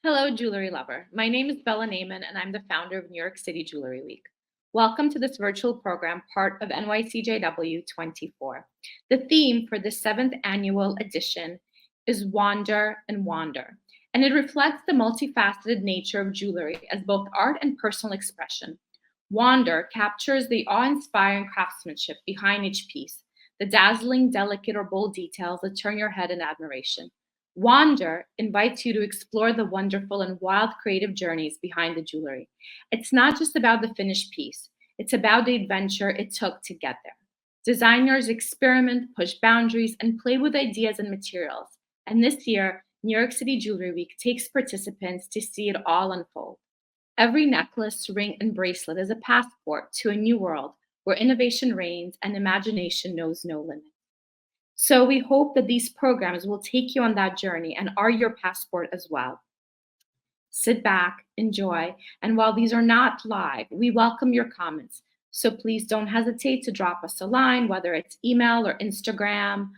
Hello, jewelry lover. My name is Bella Naiman, and I'm the founder of New York City Jewelry Week. Welcome to this virtual program, part of NYCJW 24. The theme for the 7th annual edition is Wander and Wander, and it reflects the multifaceted nature of jewelry as both art and personal expression. Wander captures the awe-inspiring craftsmanship behind each piece, the dazzling, delicate, or bold details that turn your head in admiration. Wander invites you to explore the wonderful and wild creative journeys behind the jewelry. It's not just about the finished piece, it's about the adventure it took to get there. Designers experiment, push boundaries, and play with ideas and materials. And this year, New York City Jewelry Week takes participants to see it all unfold. Every necklace, ring, and bracelet is a passport to a new world where innovation reigns and imagination knows no limit. So we hope that these programs will take you on that journey and are your passport as well. Sit back, enjoy, and while these are not live, we welcome your comments. So please don't hesitate to drop us a line, whether it's email or Instagram,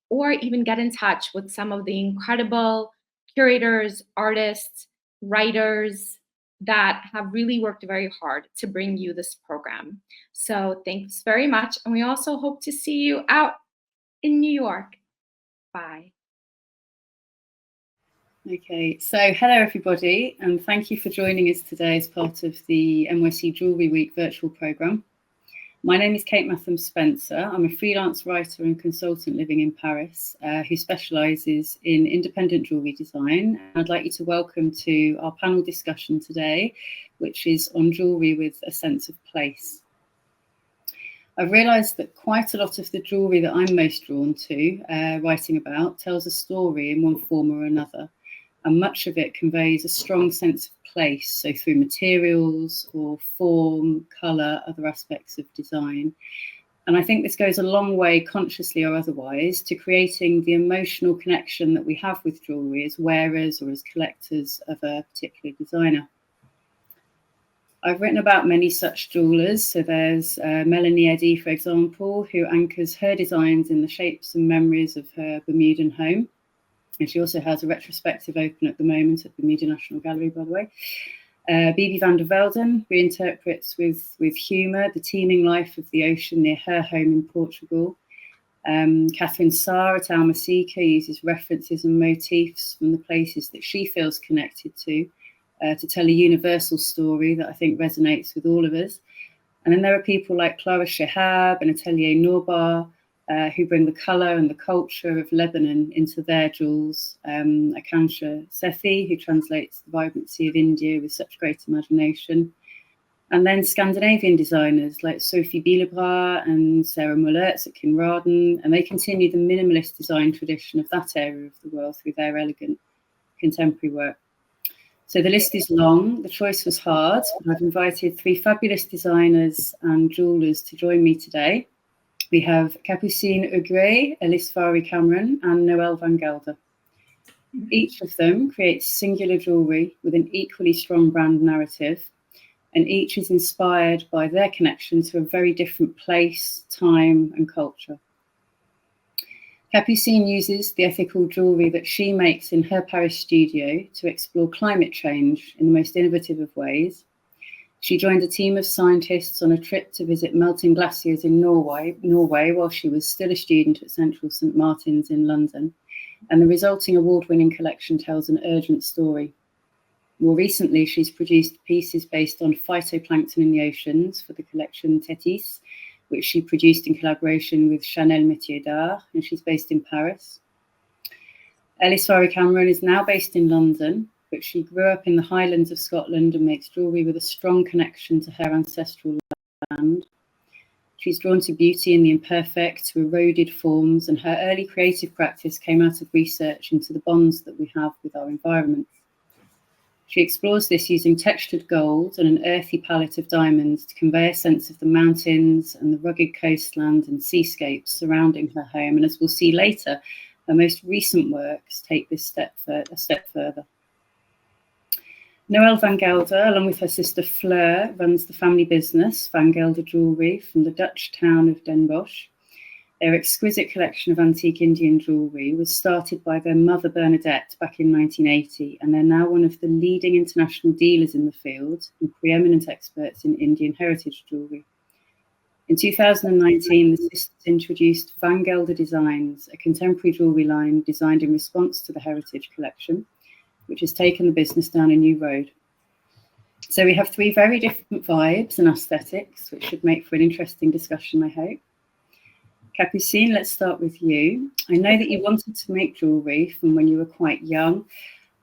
or even get in touch with some of the incredible curators, artists, writers that have really worked very hard to bring you this program. So thanks very much. And we also hope to see you out in New York. Bye. Okay, so hello everybody, and thank you for joining us today as part of the NYC Jewellery Week virtual programme. My name is Kate Matham Spencer. I'm a freelance writer and consultant living in Paris who specialises in independent jewellery design. I'd like you to welcome to our panel discussion today, which is on jewellery with a sense of place. I've realised that quite a lot of the jewellery that I'm most drawn to writing about tells a story in one form or another, and much of it conveys a strong sense of place, so through materials or form, colour, other aspects of design. And I think this goes a long way, consciously or otherwise, to creating the emotional connection that we have with jewellery as wearers or as collectors of a particular designer. I've written about many such jewellers. So there's Melanie Eddy, for example, who anchors her designs in the shapes and memories of her Bermudan home. And she also has a retrospective open at the moment at the Bermuda National Gallery, by the way. Bibi van der Velden reinterprets with humour the teeming life of the ocean near her home in Portugal. Catherine Sarr at Almaseca uses references and motifs from the places that she feels connected to tell a universal story that I think resonates with all of us. And then there are people like Clara Shehab and Atelier Norbar who bring the colour and the culture of Lebanon into their jewels. Akansha Sethi, who translates the vibrancy of India with such great imagination. And then Scandinavian designers like Sophie Billebras and Sarah Mullertz at Kinraden, and they continue the minimalist design tradition of that area of the world through their elegant contemporary work. So the list is long, the choice was hard, but I've invited three fabulous designers and jewellers to join me today. We have Capucine Huguet, Ellis Mhairi Cameron, and Noelle van Gelder. Each of them creates singular jewellery with an equally strong brand narrative, and each is inspired by their connection to a very different place, time, and culture. Capucine uses the ethical jewellery that she makes in her Paris studio to explore climate change in the most innovative of ways. She joined a team of scientists on a trip to visit melting glaciers in Norway while she was still a student at Central St Martin's in London, and the resulting award-winning collection tells an urgent story. More recently, she's produced pieces based on phytoplankton in the oceans for the collection Tétis, which she produced in collaboration with Chanel Métiers d'Art, and she's based in Paris. Ellis Mhairi Cameron is now based in London, but she grew up in the Highlands of Scotland and makes jewellery with a strong connection to her ancestral land. She's drawn to beauty in the imperfect, to eroded forms, and her early creative practice came out of research into the bonds that we have with our environment. She explores this using textured gold and an earthy palette of diamonds to convey a sense of the mountains and the rugged coastland and seascapes surrounding her home. And as we'll see later, her most recent works take this a step further. Noelle van Gelder, along with her sister Fleur, runs the family business, Van Gelder Jewellery, from the Dutch town of Den Bosch. Their exquisite collection of antique Indian jewellery was started by their mother Bernadette back in 1980, and they're now one of the leading international dealers in the field and preeminent experts in Indian heritage jewellery. In 2019, the sisters introduced Van Gelder Designs, a contemporary jewellery line designed in response to the heritage collection, which has taken the business down a new road. So we have three very different vibes and aesthetics, which should make for an interesting discussion, I hope. Capucine, let's start with you. I know that you wanted to make jewellery from when you were quite young.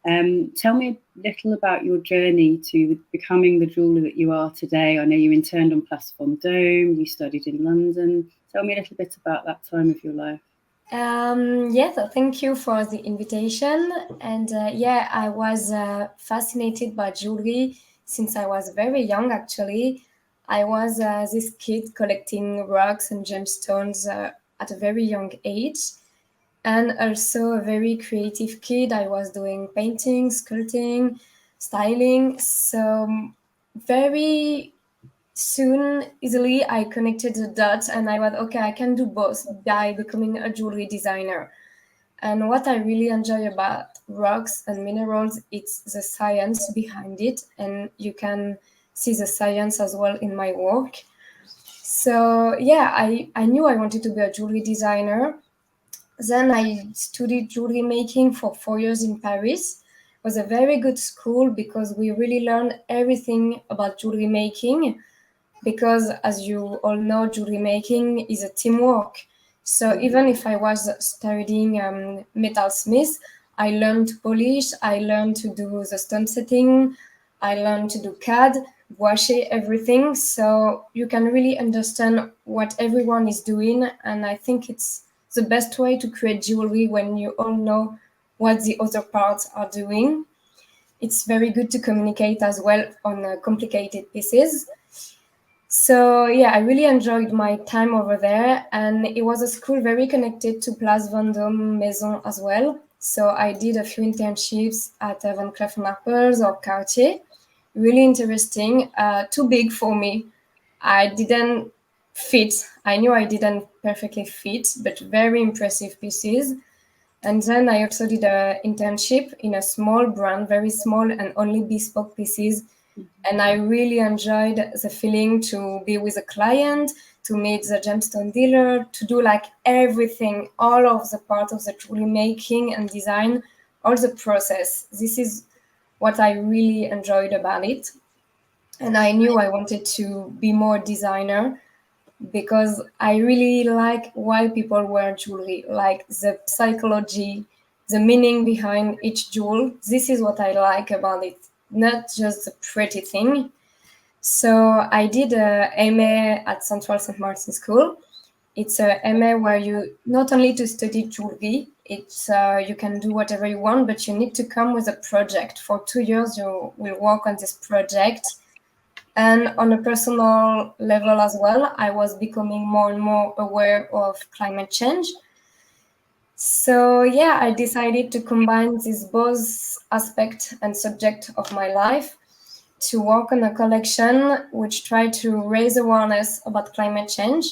Tell me a little about your journey to becoming the jeweller that you are today. I know you interned on Place Vendôme, you studied in London. Tell me a little bit about that time of your life. So thank you for the invitation. And I was fascinated by jewelry since I was very young, actually. I was this kid collecting rocks and gemstones at a very young age. And also a very creative kid. I was doing painting, sculpting, styling. So very soon, easily, I connected the dots and I went, okay, I can do both by becoming a jewelry designer. And what I really enjoy about rocks and minerals, it's the science behind it. And you can see the science as well in my work. So I knew I wanted to be a jewelry designer. Then I studied jewelry making for 4 years in Paris. It was a very good school because we really learned everything about jewelry making. Because as you all know, jewelry making is a teamwork. So even if I was studying metalsmith, I learned to polish, I learned to do the stone setting, I learned to do CAD, gouache, everything. So you can really understand what everyone is doing. And I think it's the best way to create jewelry when you all know what the other parts are doing. It's very good to communicate as well on complicated pieces. So I really enjoyed my time over there, and it was a school very connected to Place Vendôme Maison as well. So I did a few internships at Van Cleef & Arpels or Cartier. Really interesting, too big for me. I didn't fit. I knew I didn't perfectly fit, but very impressive pieces. And then I also did an internship in a small brand, very small and only bespoke pieces. And I really enjoyed the feeling to be with a client, to meet the gemstone dealer, to do like everything, all of the part of the jewelry making and design, all the process. This is what I really enjoyed about it. And I knew I wanted to be more designer because I really like why people wear jewelry, like the psychology, the meaning behind each jewel. This is what I like about it, not just the pretty thing. So I did a MA at Central St. Martin School. It's a MA where you not only to study jewelry, it's you can do whatever you want, but you need to come with a project. For 2 years, you will work on this project. And on a personal level as well, I was becoming more and more aware of climate change. So I decided to combine these both aspect and subject of my life to work on a collection which tried to raise awareness about climate change.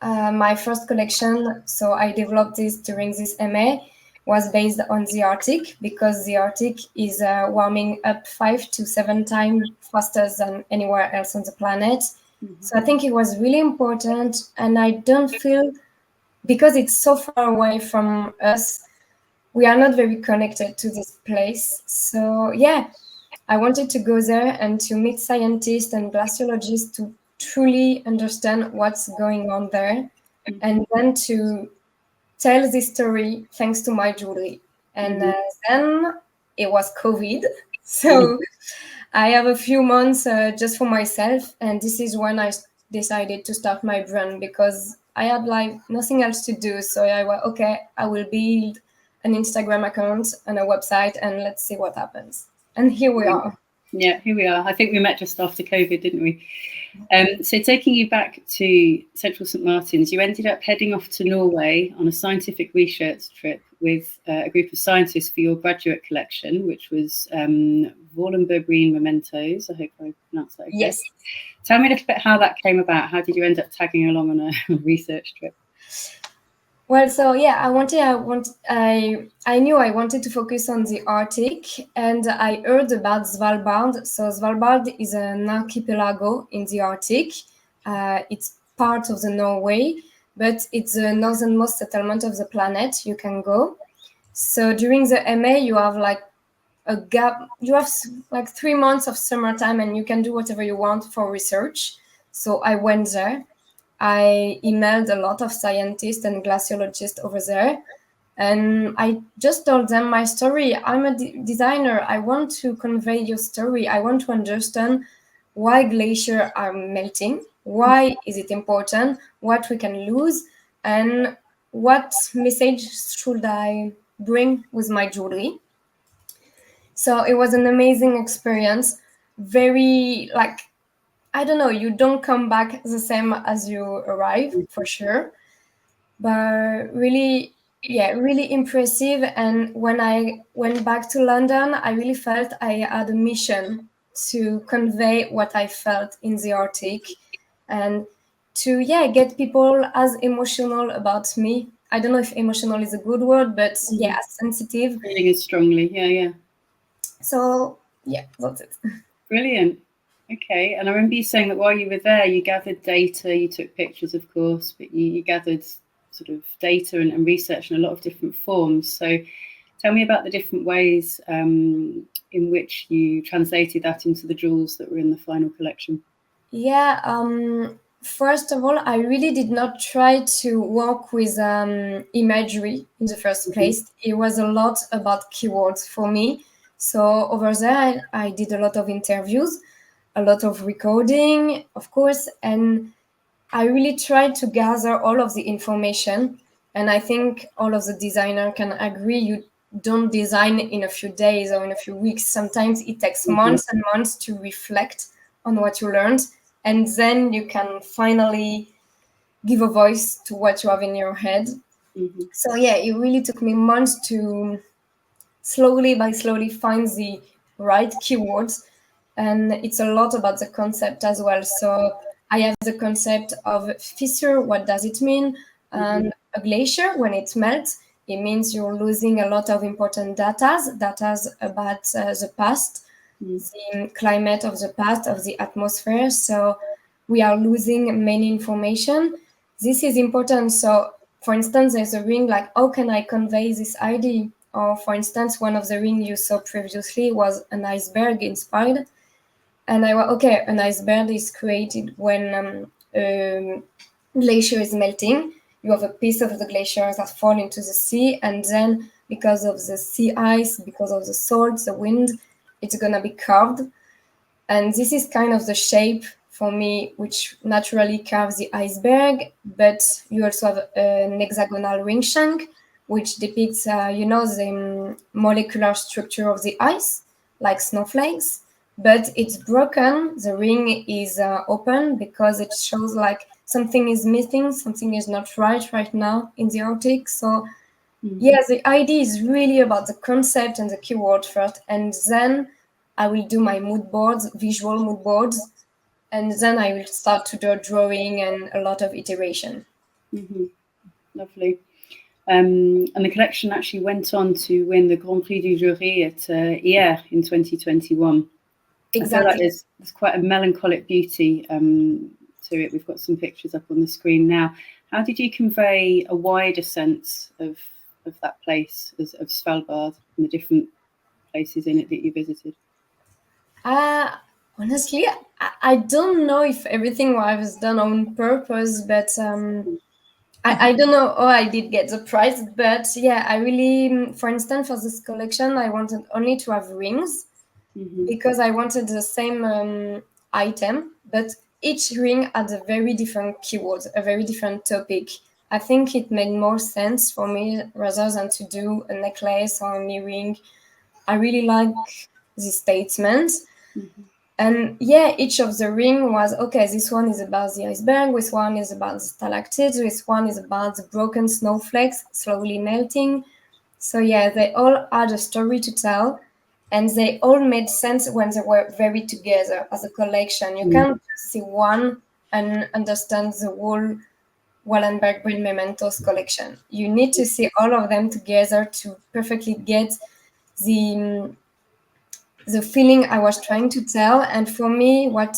My first collection, so I developed this during this MA, was based on the Arctic because the Arctic is warming up 5 to 7 times faster than anywhere else on the planet. Mm-hmm. So I think it was really important, and I don't feel, because it's so far away from us, we are not very connected to this place. So I wanted to go there and to meet scientists and glaciologists to truly understand what's going on there, mm-hmm. and then to tell this story thanks to my jewelry. And then it was COVID. So I have a few months just for myself. And this is when I decided to start my brand because I had like nothing else to do. So I was, okay, I will build an Instagram account and a website and let's see what happens. And here we are. Yeah, here we are. I think we met just after COVID, didn't we? So taking you back to Central St. Martin's, you ended up heading off to Norway on a scientific research trip with a group of scientists for your graduate collection, which was Wallenberg mementos. I hope I pronounced that okay. Yes. Tell me a little bit how that came about. How did you end up tagging along on a research trip? Well, so yeah, I knew I wanted to focus on the Arctic, and I heard about Svalbard. So Svalbard is an archipelago in the Arctic. It's part of the Norway, but it's the northernmost settlement of the planet. You can go. So during the MA, you have like a gap. You have like 3 months of summertime, and you can do whatever you want for research. So I went there. I emailed a lot of scientists and glaciologists over there. And I just told them my story. I'm a designer. I want to convey your story. I want to understand why glaciers are melting. Why is it important? What we can lose? And what message should I bring with my jewelry? So it was an amazing experience. Very like I don't know, you don't come back the same as you arrive for sure, but really, yeah, really impressive. And when I went back to London, I really felt I had a mission to convey what I felt in the Arctic and to, yeah, get people as emotional about me. I don't know if emotional is a good word, but yeah, as sensitive. Feeling it strongly. Yeah. So, yeah, that's it. Brilliant. Okay. And I remember you saying that while you were there, you gathered data, you took pictures, of course, but you gathered sort of data and research in a lot of different forms. So tell me about the different ways in which you translated that into the jewels that were in the final collection. Yeah, first of all, I really did not try to work with imagery in the first place. It was a lot about keywords for me. So over there, I did a lot of interviews, a lot of recording, of course, and I really tried to gather all of the information. And I think all of the designer can agree you don't design in a few days or in a few weeks. Sometimes it takes months and months to reflect on what you learned. And then you can finally give a voice to what you have in your head. So yeah, it really took me months to slowly find the right keywords. And it's a lot about the concept as well. So I have the concept of fissure. What does it mean? And a glacier, when it melts, it means you're losing a lot of important data about the past, the climate of the past, of the atmosphere. So we are losing many information. This is important. So, for instance, there's a ring like, how can I convey this idea? Or, for instance, one of the rings you saw previously was an iceberg inspired. And I went, okay, an iceberg is created when glacier is melting. You have a piece of the glacier that fall into the sea, and then because of the sea ice, because of the salt, the wind, it's gonna be carved. And this is kind of the shape for me, which naturally carves the iceberg. But you also have an hexagonal ring shank, which depicts, the molecular structure of the ice, like snowflakes. But it's broken. The ring is open because it shows like something is missing, something is not right now in the Arctic. So yeah, the idea is really about the concept and the keyword first, and then I will do my mood boards, visual mood boards, and then I will start to do drawing and a lot of iteration. Lovely. And the collection actually went on to win the Grand Prix du Jury at Hier in 2021. Exactly. I feel like there's quite a melancholic beauty to it. We've got some pictures up on the screen now. How did you convey a wider sense of that place, of Svalbard, and the different places in it that you visited? Honestly, I don't know if everything was done on purpose, but I don't know how I did get the prize. But yeah, I really, for instance, for this collection, I wanted only to have rings because I wanted the same item, but each ring had a very different keyword, a very different topic. I think it made more sense for me rather than to do a necklace or an earring. I really like the statements. And yeah, each of the ring was, okay, this one is about the iceberg, this one is about the stalactites, this one is about the broken snowflakes slowly melting. So yeah, they all had a story to tell, and they all made sense when they were very together as a collection. You can't see one and understand the whole Wallenberg Brill Mementos collection. You need to see all of them together to perfectly get the feeling I was trying to tell. And for me, what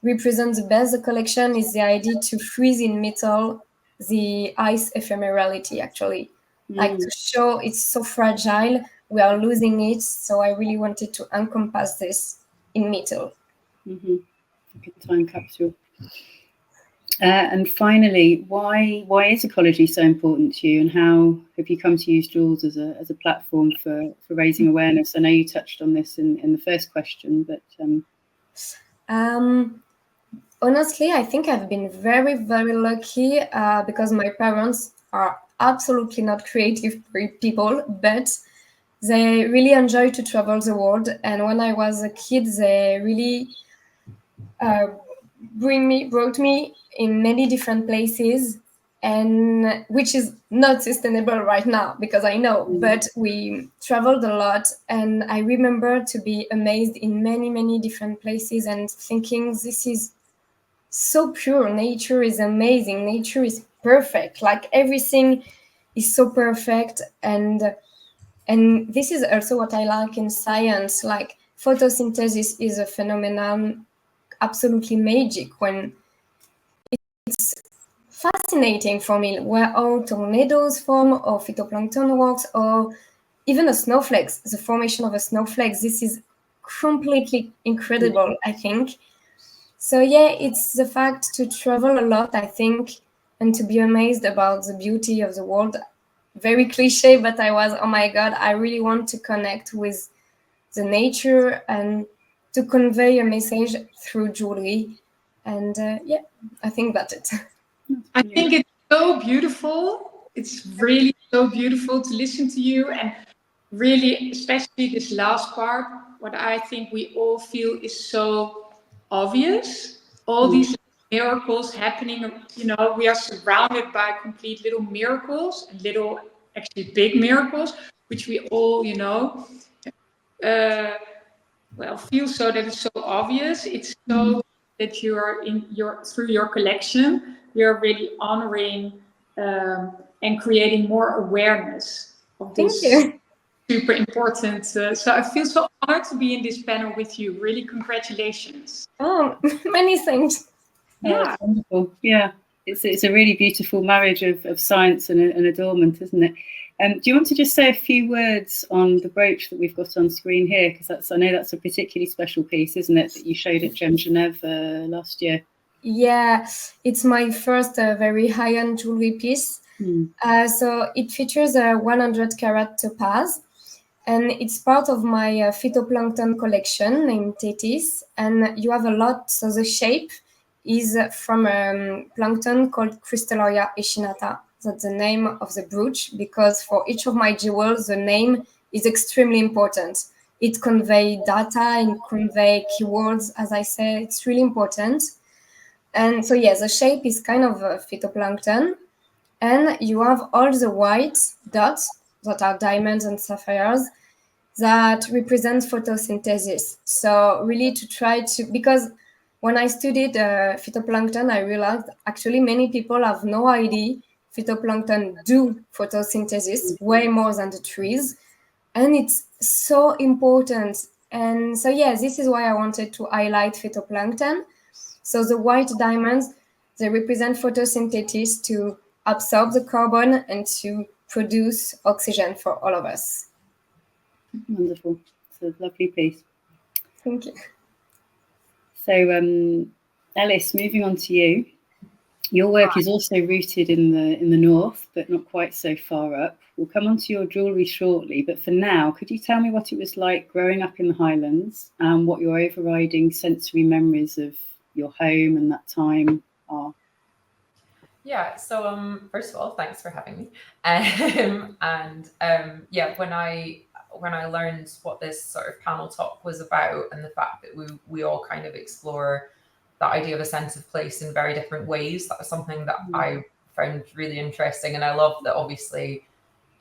represents the best the collection is the idea to freeze in metal the ice ephemerality, actually. Like to show it's so fragile, we are losing it. So I really wanted to encompass this in metal. Good time capsule. And finally, why is ecology so important to you, and how have you come to use jewels as a platform for raising awareness? I know you touched on this in the first question, but honestly, I think I've been very, very lucky because my parents are absolutely not creative people, but they really enjoy to travel the world. And when I was a kid, they really brought me in many different places, and which is not sustainable right now because I know, but we traveled a lot, and I remember to be amazed in many, many different places and thinking this is so pure. Nature is amazing. Nature is perfect. Like everything is so perfect, and this is also what I like in science. Like photosynthesis is a phenomenon absolutely magic when it's fascinating for me where how tornadoes form or phytoplankton works or even a snowflakes, the formation of a snowflake. This is completely incredible, I think. So yeah, it's the fact to travel a lot, I think, and to be amazed about the beauty of the world. Very cliche, but I was, oh my God, I really want to connect with the nature and to convey a message through jewelry. And yeah, I think that's it. I think it's so beautiful. It's really so beautiful to listen to you, and really, especially this last part, what I think we all feel is so obvious. All these miracles happening, we are surrounded by complete little miracles and little, actually big miracles, which we all, feel so that it's so obvious. It's so that you are through your collection, you're really honoring and creating more awareness of this. Thank you. Super important. So I feel so honored to be in this panel with you. Really, congratulations. Oh, many thanks. Yeah, wonderful. Yeah, it's a really beautiful marriage of science and adornment, isn't it? Do you want to just say a few words on the brooch that we've got on screen here? Because I know that's a particularly special piece, isn't it, that you showed at Gem Genève last year? Yeah, it's my first very high-end jewelry piece. So it features a 100 carat topaz, and it's part of my phytoplankton collection named Tethys. And you have a lot, so the shape is from a plankton called Crystalloria echinata. That's the name of the brooch, because for each of my jewels, the name is extremely important. It conveys data and convey keywords, as I say, it's really important. And so, yeah, the shape is kind of a phytoplankton. And you have all the white dots that are diamonds and sapphires that represent photosynthesis. So really to try to, because when I studied phytoplankton, I realized actually many people have no idea phytoplankton do photosynthesis way more than the trees. And it's so important. And so, yeah, this is why I wanted to highlight phytoplankton. So the white diamonds, they represent photosynthesis to absorb the carbon and to produce oxygen for all of us. Wonderful. It's a lovely piece. Thank you. So, Ellis, moving on to you. Your work is also rooted in the north, but not quite so far up. We'll come on to your jewellery shortly, but for now, could you tell me what it was like growing up in the Highlands and what your overriding sensory memories of your home and that time are? Yeah, so first of all, thanks for having me. Yeah, when I learned what this sort of panel talk was about, and the fact that we all kind of explore that idea of a sense of place in very different ways, that was something that I found really interesting. And I love that, obviously,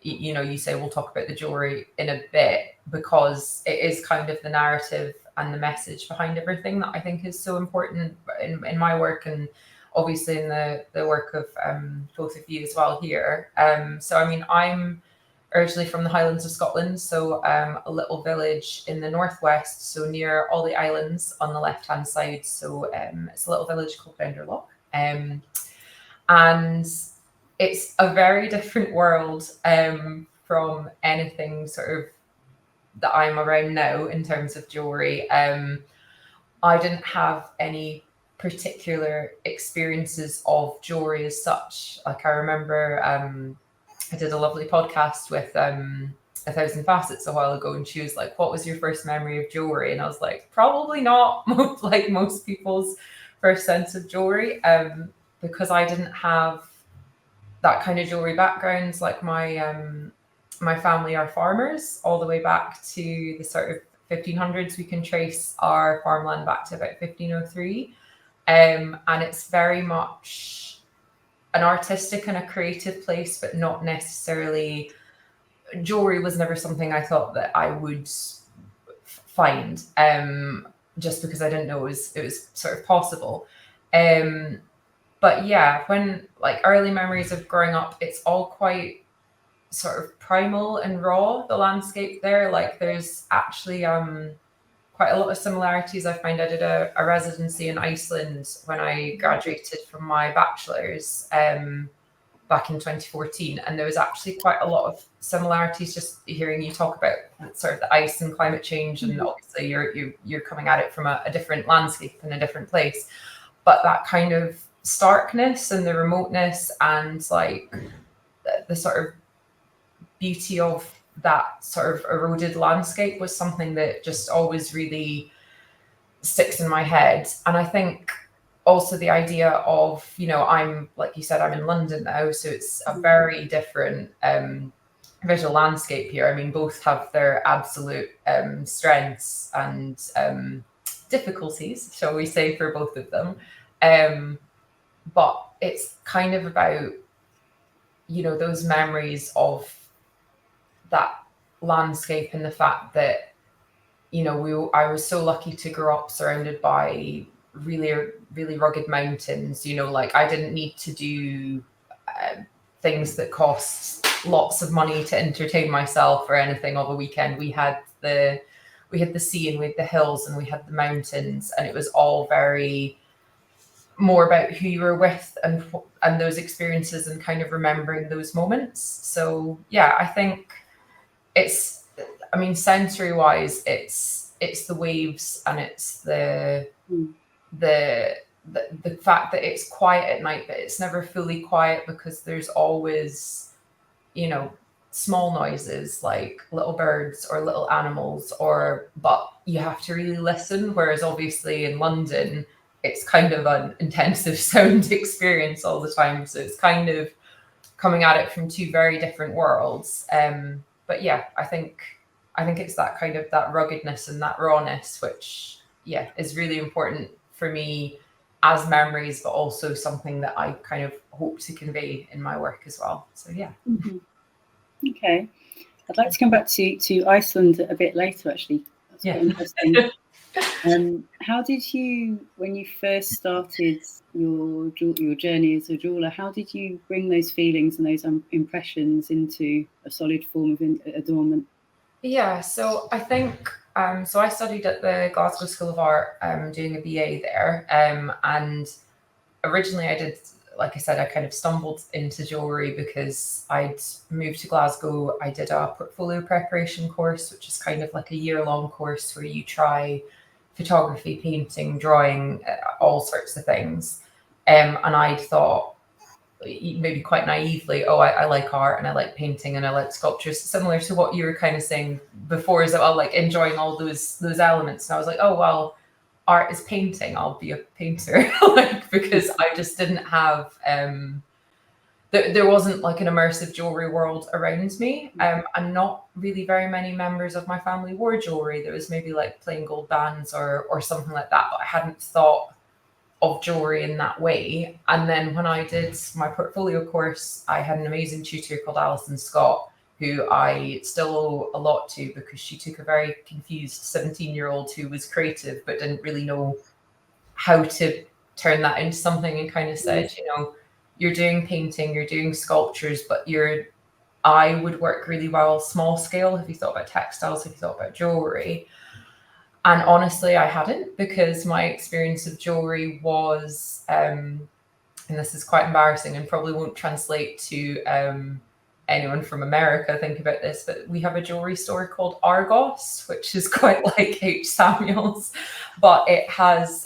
you say we'll talk about the jewelry in a bit, because it is kind of the narrative and the message behind everything that I think is so important in my work. And obviously in the work of both of you as well here. So I mean, I'm originally from the Highlands of Scotland, so a little village in the northwest, so near all the islands on the left-hand side. So it's a little village called Gelder. And it's a very different world from anything sort of that I'm around now in terms of jewellery. I didn't have any particular experiences of jewellery as such. Like I remember I did a lovely podcast with A Thousand Facets a while ago, and she was like, what was your first memory of jewellery? And I was like, probably not like most people's first sense of jewellery, because I didn't have that kind of jewellery background. Like my family are farmers all the way back to the sort of 1500s. We can trace our farmland back to about 1503. And it's very much an artistic and a creative place, but not necessarily, jewellery was never something I thought that I would find, just because I didn't know it was sort of possible. But yeah, when like early memories of growing up, it's all quite sort of primal and raw, the landscape there. Like there's actually quite a lot of similarities. I find I did a residency in Iceland when I graduated from my bachelor's back in 2014, and there was actually quite a lot of similarities just hearing you talk about sort of the ice and climate change, and obviously you're coming at it from a different landscape in a different place, but that kind of starkness and the remoteness and like the sort of beauty of that sort of eroded landscape was something that just always really sticks in my head. And I think also the idea of, you know, I'm, like you said, I'm in London now, so it's a very different visual landscape here. I mean, both have their absolute strengths and difficulties, shall we say, for both of them. But it's kind of about, you know, those memories of that landscape and the fact that, you know, I was so lucky to grow up surrounded by really, really rugged mountains. You know, like I didn't need to do things that cost lots of money to entertain myself or anything of a weekend. We had the sea, and we had the hills, and we had the mountains, and it was all very more about who you were with and those experiences and kind of remembering those moments. So yeah, I think it's, I mean, sensory wise, it's the waves, and it's the fact that it's quiet at night, but it's never fully quiet because there's always, you know, small noises like little birds or little animals, but you have to really listen. Whereas obviously in London, it's kind of an intensive sound experience all the time. So it's kind of coming at it from two very different worlds. But yeah, I think it's that kind of that ruggedness and that rawness, which yeah, is really important for me as memories, but also something that I kind of hope to convey in my work as well. So yeah. Mm-hmm. Okay. I'd like to come back to Iceland a bit later, actually. That's quite interesting. How did you, when you first started your journey as a jeweller, how did you bring those feelings and those impressions into a solid form of adornment? Yeah, so I think, so I studied at the Glasgow School of Art, doing a BA there, and originally I did, like I said, I kind of stumbled into jewellery because I'd moved to Glasgow. I did a portfolio preparation course, which is kind of like a year-long course where you try photography, painting, drawing, all sorts of things. And I thought, maybe quite naively, oh, I like art and I like painting and I like sculptures, similar to what you were kind of saying before, is that I like enjoying all those elements. And I was like, oh, well, art is painting, I'll be a painter. Like, because I just didn't have, there wasn't like an immersive jewellery world around me. And not really very many members of my family wore jewellery. There was maybe like plain gold bands or something like that, but I hadn't thought of jewellery in that way. And then when I did my portfolio course, I had an amazing tutor called Ellis Scott, who I still owe a lot to, because she took a very confused 17-year-old who was creative but didn't really know how to turned that into something and kind of said, you know, you're doing painting, you're doing sculptures, but your eye would work really well small scale. Have you thought about textiles? Have you thought about jewelry? And honestly, I hadn't, because my experience of jewelry was, and this is quite embarrassing and probably won't translate to anyone from America think about this, but we have a jewelry store called Argos, which is quite like H. Samuel's, but it has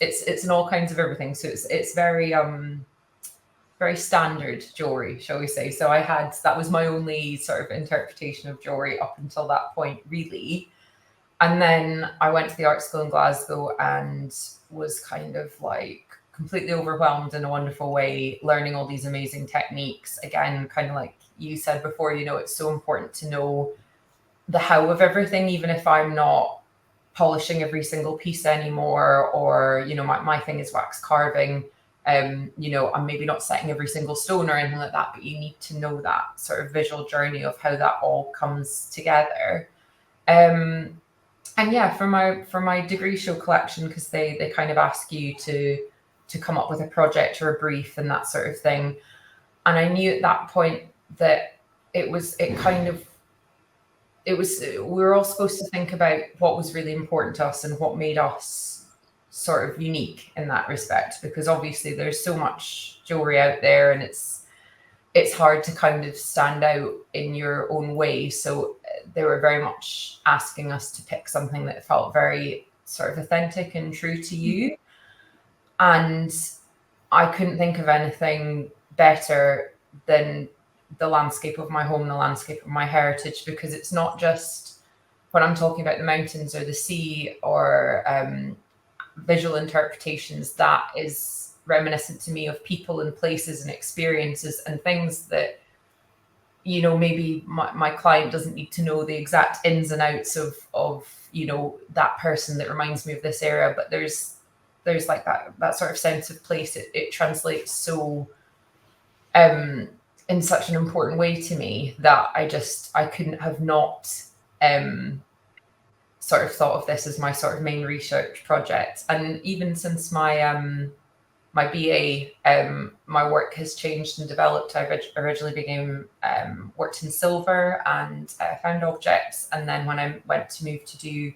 it's in all kinds of everything. So it's very very standard jewelry, shall we say. So that was my only sort of interpretation of jewelry up until that point, really. And then I went to the art school in Glasgow and was kind of like completely overwhelmed in a wonderful way, learning all these amazing techniques. Again, kind of like you said before, you know, it's so important to know the how of everything, even if I'm not polishing every single piece anymore, or, you know, my thing is wax carving. You know, I'm maybe not setting every single stone or anything like that, but you need to know that sort of visual journey of how that all comes together. And yeah, for my degree show collection, because they kind of ask you to come up with a project or a brief and that sort of thing. And I knew at that point that we were all supposed to think about what was really important to us and what made us sort of unique in that respect, because obviously there's so much jewelry out there and it's hard to kind of stand out in your own way. So they were very much asking us to pick something that felt very sort of authentic and true to you. And I couldn't think of anything better than the landscape of my home, the landscape of my heritage, because it's not just when I'm talking about the mountains or the sea or visual interpretations, that is reminiscent to me of people and places and experiences and things that, you know, maybe my client doesn't need to know the exact ins and outs of you know, that person that reminds me of this area, but there's like that sort of sense of place. It translates so in such an important way to me that I couldn't have not sort of thought of this as my sort of main research project. And even since my my BA, my work has changed and developed. I originally worked in silver and found objects, and then when I went to move to do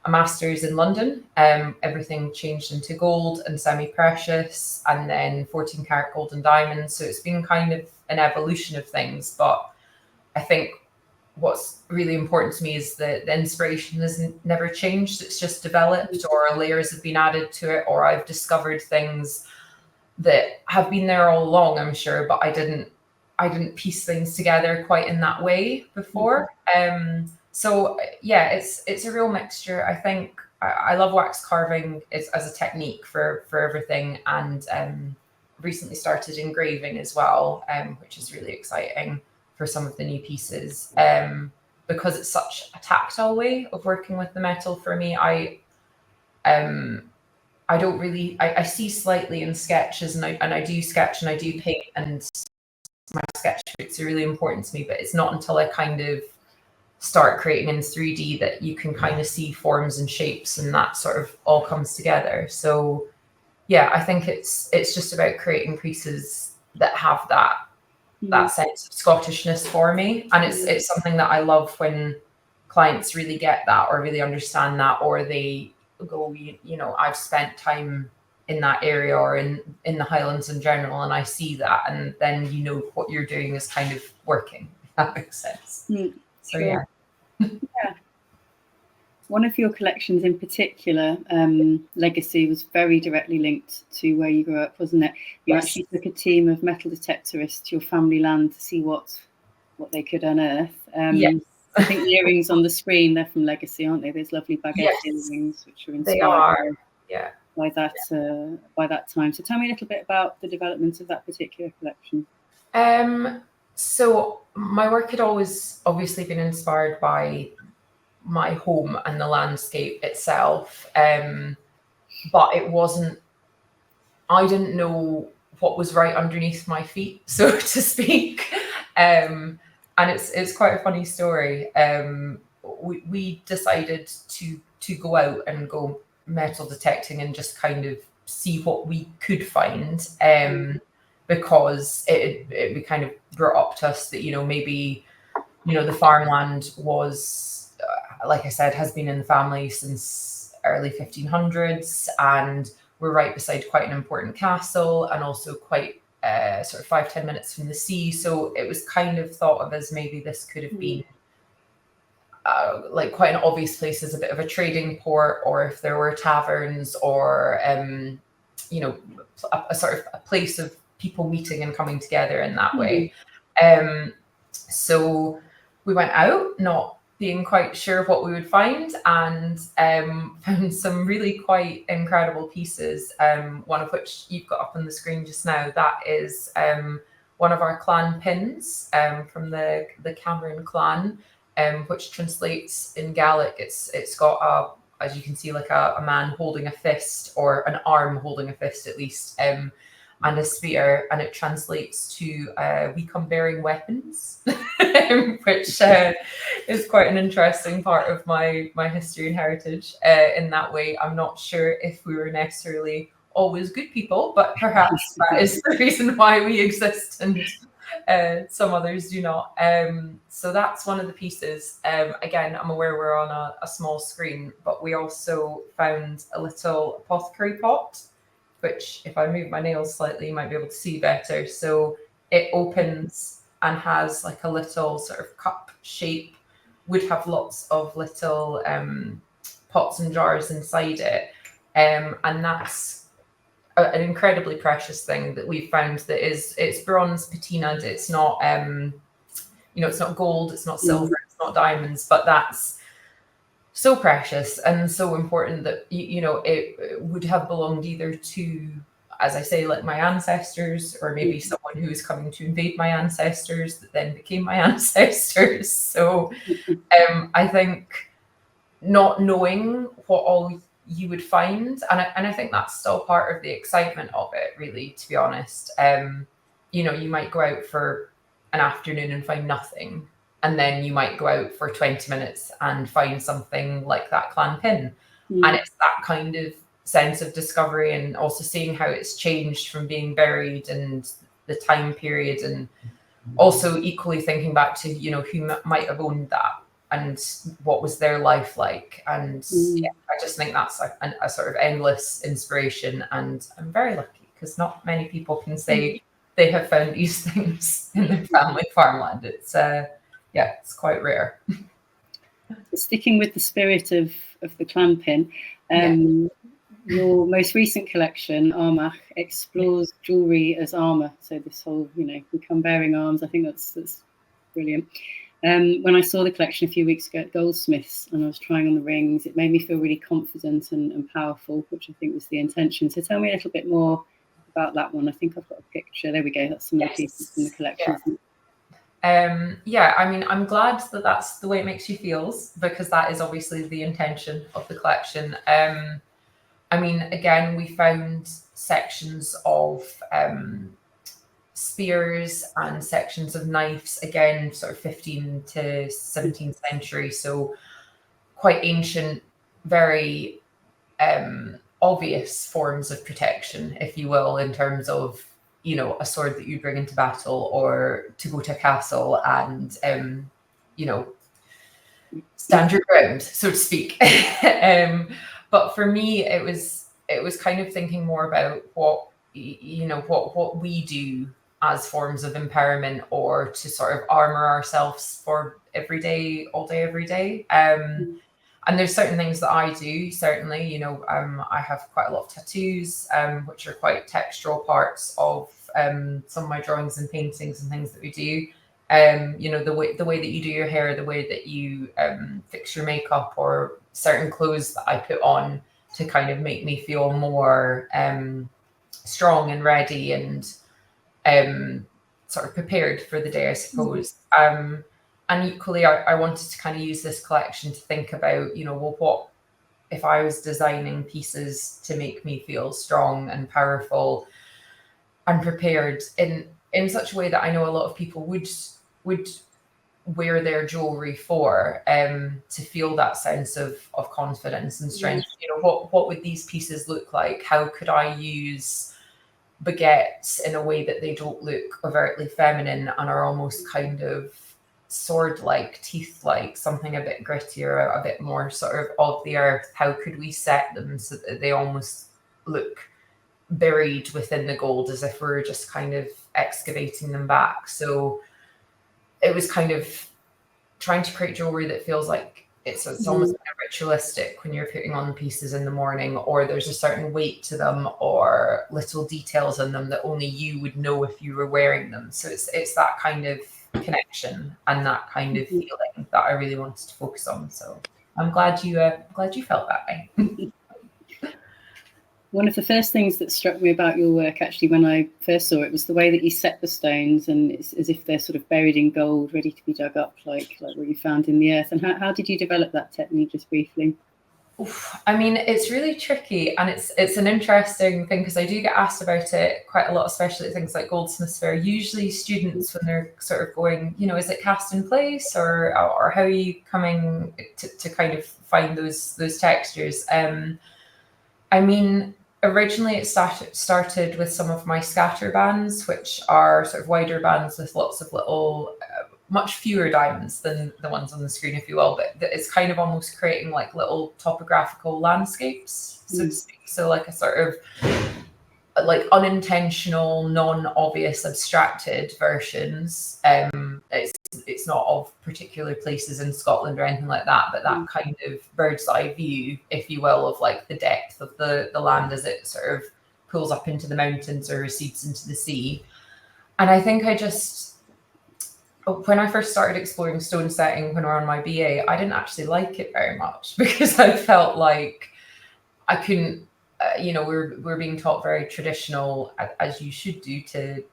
a master's in London, everything changed into gold and semi-precious, and then 14 karat gold and diamonds. So it's been kind of an evolution of things, but I think what's really important to me is that the inspiration has never changed. It's just developed, or layers have been added to it, or I've discovered things that have been there all along, I'm sure, but I didn't piece things together quite in that way before. So yeah, it's a real mixture. I think I love wax carving as a technique for everything, and recently started engraving as well, which is really exciting for some of the new pieces, because it's such a tactile way of working with the metal for me. I don't really, I see slightly in sketches, and I do sketch and I do paint, and my sketchbooks are really important to me, but it's not until I kind of start creating in 3D that you can kind of see forms and shapes, and that sort of all comes together. So yeah, I think it's just about creating pieces that have that sense of Scottishness for me. And it's something that I love when clients really get that, or really understand that, or they go, you know, I've spent time in that area or in the Highlands in general, and I see that, and then you know what you're doing is kind of working, if that makes sense. So sure. Yeah. One of your collections in particular, Legacy, was very directly linked to where you grew up, wasn't it? You actually took a team of metal detectorists to your family land to see what they could unearth. Yes. I think the earrings on the screen, they're from Legacy, aren't they? Those lovely baguette earrings, which are inspired by that time. So tell me a little bit about the development of that particular collection. So my work had always obviously been inspired by my home and the landscape itself, but it wasn't, I didn't know what was right underneath my feet, so to speak. And it's quite a funny story. We decided to go out and go metal detecting and just kind of see what we could find, because it kind of brought up to us that, you know, maybe, you know, the farmland was, like I said, has been in the family since early 1500s, and we're right beside quite an important castle, and also quite sort of 5-10 minutes from the sea. So it was kind of thought of as maybe this could have been like quite an obvious place as a bit of a trading port, or if there were taverns, or you know, a sort of a place of people meeting and coming together in that way. So we went out, not being quite sure what we would find, and found some really quite incredible pieces, one of which you've got up on the screen just now. That is one of our clan pins from the Cameron clan, which translates in Gaelic. It's got as you can see, like a man holding a fist, or an arm holding a fist at least, and a spear, and it translates to "we come bearing weapons," which is quite an interesting part of my history and heritage. In that way, I'm not sure if we were necessarily always good people, but perhaps that is the reason why we exist, and some others do not. So that's one of the pieces. Again, I'm aware we're on a small screen, but we also found a little apothecary pot, which if I move my nails slightly, you might be able to see better. So it opens and has like a little sort of cup shape, would have lots of little pots and jars inside it. And that's an incredibly precious thing that we found, that it's bronze patinaed. It's not, you know, it's not gold, it's not silver, it's not diamonds, but that's so precious and so important that, you know, it would have belonged either to, as I say, like my ancestors, or maybe someone who was coming to invade my ancestors that then became my ancestors. So I think not knowing what all you would find, and I think that's still part of the excitement of it, really, to be honest. You know, you might go out for an afternoon and find nothing, and then you might go out for 20 minutes and find something like that clan pin. And it's that kind of sense of discovery, and also seeing how it's changed from being buried and the time period, and also equally thinking back to, you know, who might have owned that and what was their life like. And yeah, I just think that's a sort of endless inspiration, and I'm very lucky because not many people can say they have found these things in their family farmland. It's yeah, it's quite rare. Sticking with the spirit of the clan pin, your most recent collection, Armagh, explores jewellery as armour. So this whole, you know, we come bearing arms. I think that's brilliant. When I saw the collection a few weeks ago at Goldsmiths and I was trying on the rings, it made me feel really confident and powerful, which I think was the intention. So tell me a little bit more about that one. I think I've got a picture. There we go. That's some of the pieces from the collection. Yeah, I mean, I'm glad that that's the way it makes you feel, because that is obviously the intention of the collection. I mean, again, we found sections of spears and sections of knives, again, sort of 15th to 17th century. So quite ancient, very obvious forms of protection, if you will, in terms of, you know, a sword that you bring into battle, or to go to a castle and, you know, stand your ground, so to speak. But for me, it was kind of thinking more about what, you know, what we do as forms of empowerment, or to sort of armor ourselves for every day, all day, every day. And there's certain things that I do, certainly, you know, I have quite a lot of tattoos, which are quite textural parts of some of my drawings and paintings and things that we do. You know, the way that you do your hair, the way that you fix your makeup, or certain clothes that I put on to kind of make me feel more strong and ready, and sort of prepared for the day, I suppose. And equally, I wanted to kind of use this collection to think about, you know, well, what if I was designing pieces to make me feel strong and powerful and prepared in such a way that I know a lot of people would wear their jewelry for, to feel that sense of confidence and strength. You know, what would these pieces look like? How could I use baguettes in a way that they don't look overtly feminine and are almost kind of sword-like, teeth-like, something a bit grittier, a bit more sort of the earth? How could we set them so that they almost look buried within the gold, as if we're just kind of excavating them back? So it was kind of trying to create jewelry that feels like it's almost kind of ritualistic when you're putting on the pieces in the morning, or there's a certain weight to them or little details in them that only you would know if you were wearing them. So it's that kind of connection and that kind of feeling that I really wanted to focus on. So I'm glad you felt that way. One of the first things that struck me about your work, actually, when I first saw it, was the way that you set the stones, and it's as if they're sort of buried in gold, ready to be dug up, like what you found in the earth. And how did you develop that technique, just briefly? Oof. I mean, it's really tricky, and it's an interesting thing, because I do get asked about it quite a lot, especially at things like Goldsmiths Fair. Usually students, when they're sort of going, you know, is it cast in place, or how are you coming to kind of find those textures? I mean, originally it started with some of my scatter bands, which are sort of wider bands with lots of little, much fewer diamonds than the ones on the screen, if you will, but it's kind of almost creating like little topographical landscapes, so to speak. So like a sort of like unintentional, non-obvious, abstracted versions. It's not of particular places in Scotland or anything like that, but that kind of bird's eye view, if you will, of like the depth of the land as it sort of pulls up into the mountains or recedes into the sea. And I think when I first started exploring stone setting when we were on my BA, I didn't actually like it very much, because I felt like I couldn't, you know, we're being taught very traditional, as you should do, to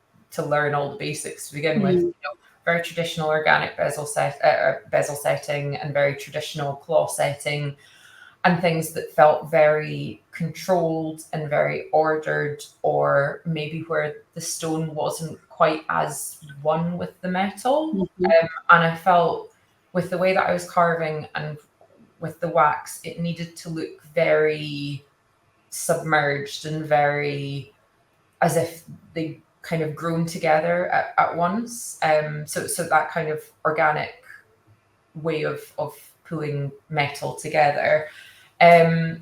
learn all the basics to begin with. You know, very traditional organic bezel setting and very traditional claw setting, and things that felt very controlled and very ordered, or maybe where the stone wasn't quite as one with the metal. And I felt with the way that I was carving and with the wax, it needed to look very submerged and very as if they kind of grown together at once. So that kind of organic way of pulling metal together. And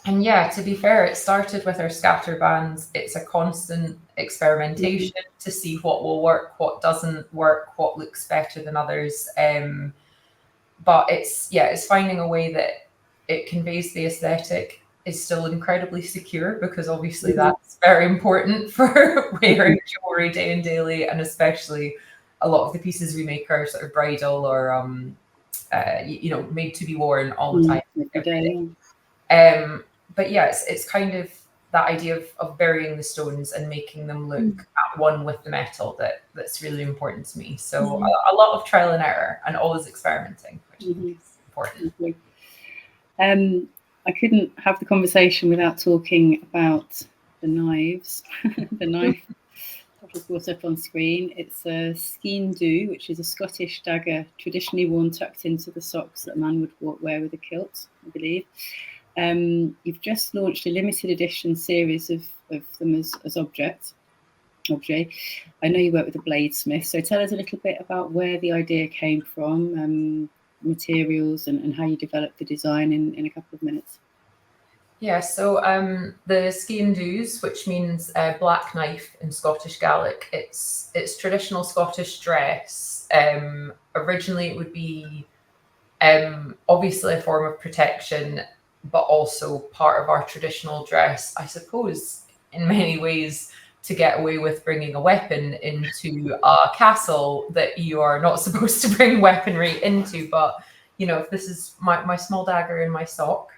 yeah, to be fair, it started with our scatter bands. It's a constant experimentation to see what will work, what doesn't work, what looks better than others. But it's finding a way that it conveys the aesthetic, is still incredibly secure, because obviously that's very important for wearing jewelry day and daily, and especially a lot of the pieces we make are sort of bridal or you know, made to be worn all the time, every day. But yeah, it's kind of that idea of burying the stones and making them look at one with the metal that's really important to me. So a lot of trial and error, and always experimenting, which is important. I couldn't have the conversation without talking about the knives. The knife that was brought up on screen. It's a skean dhu, which is a Scottish dagger traditionally worn tucked into the socks that a man would wear with a kilt, I believe. You've just launched a limited edition series of them as object. I know you work with a bladesmith, so tell us a little bit about where the idea came from, materials, and how you developed the design in a couple of minutes. Yeah, so the skean dhus, which means black knife in Scottish Gaelic, it's traditional Scottish dress. Originally, it would be obviously a form of protection, but also part of our traditional dress, I suppose, in many ways, to get away with bringing a weapon into a castle that you are not supposed to bring weaponry into. But, you know, if this is my small dagger in my sock,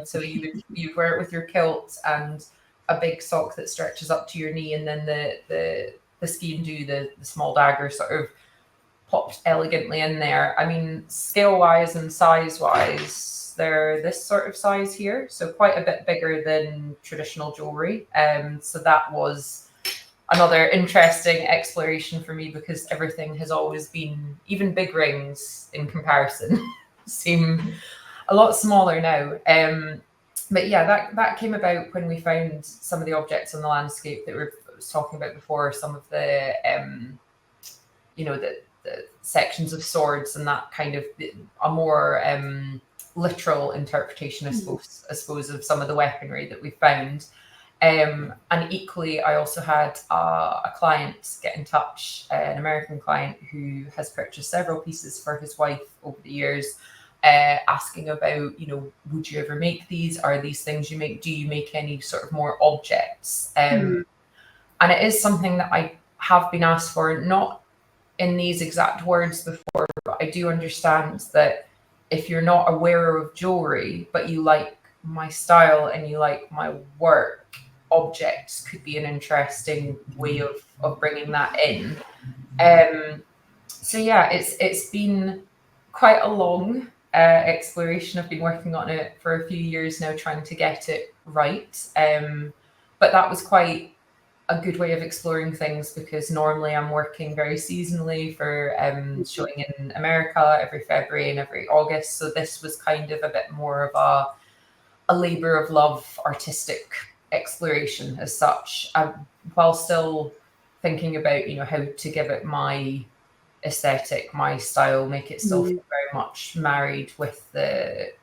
so you wear it with your kilt and a big sock that stretches up to your knee, and then the skean dhu, the small dagger, sort of popped elegantly in there. I mean, scale-wise and size-wise, they're this sort of size here, so quite a bit bigger than traditional jewelry. So that was another interesting exploration for me, because everything has always been, even big rings in comparison, seem a lot smaller now. But yeah, that came about when we found some of the objects on the landscape that we were talking about before, some of the, the sections of swords and that kind of a more literal interpretation, I suppose, of some of the weaponry that we found. And equally, I also had a client get in touch, an American client who has purchased several pieces for his wife over the years, asking about, would you ever make these? Are these things you make? Do you make any sort of more objects? And it is something that I have been asked for, not in these exact words before, but I do understand that if you're not a wearer of jewelry, but you like my style and you like my work, objects could be an interesting way of bringing that in. So yeah, it's been quite a long exploration. I've been working on it for a few years now, trying to get it right. But that was quite a good way of exploring things, because normally I'm working very seasonally for showing in America every February and every August. So this was kind of a bit more of a labor of love, artistic exploration as such, while still thinking about, how to give it my aesthetic, my style, make it still feel very much married with the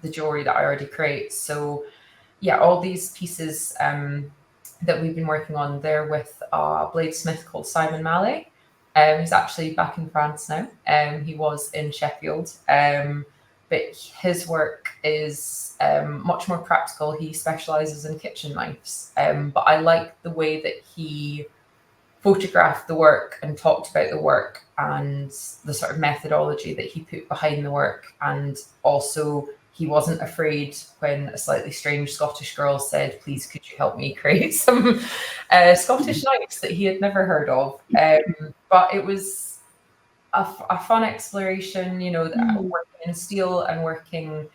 jewelry that I already create. So yeah, all these pieces that we've been working on, they're with a bladesmith called Simon Mallet. He's actually back in France now. He was in Sheffield, but his work is much more practical. He specialises in kitchen knives, but I like the way that he photographed the work and talked about the work and the sort of methodology that he put behind the work. And also, he wasn't afraid when a slightly strange Scottish girl said, please, could you help me create some Scottish knives that he had never heard of. But it was a fun exploration, working in steel and working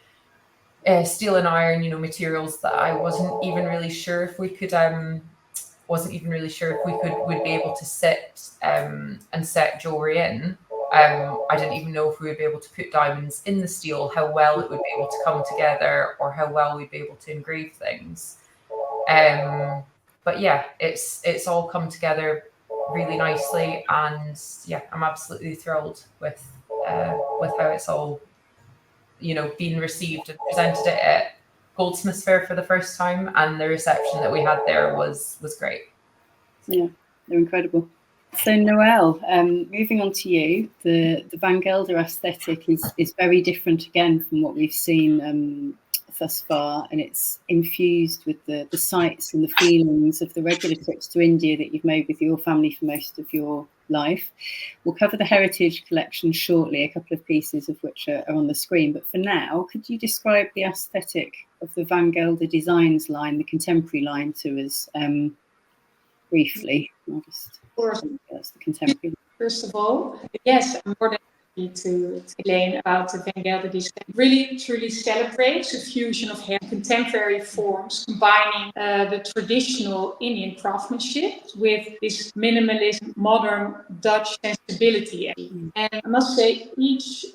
steel and iron, materials that I wasn't even really sure if we could would be able to sit and set jewelry in. I didn't even know if we would be able to put diamonds in the steel, how well it would be able to come together, or how well we'd be able to engrave things. But yeah, it's all come together really nicely, and yeah, I'm absolutely thrilled with how it's all, been received, and presented it at Goldsmiths Fair for the first time, and the reception that we had there was great. Yeah, they're incredible. So Noelle, moving on to you, the Van Gelder aesthetic is very different again from what we've seen thus far, and it's infused with the sights and the feelings of the regular trips to India that you've made with your family for most of your life. We'll cover the heritage collection shortly, a couple of pieces of which are on the screen, but for now, could you describe the aesthetic of the Van Gelder Designs line, the contemporary line, to us briefly? Of course. That's the contemporary. First of all, yes, I'm more than happy to explain about the Van Gelder Design. Really, truly celebrates the fusion of contemporary forms, combining the traditional Indian craftsmanship with this minimalist, modern Dutch sensibility. And I must say, each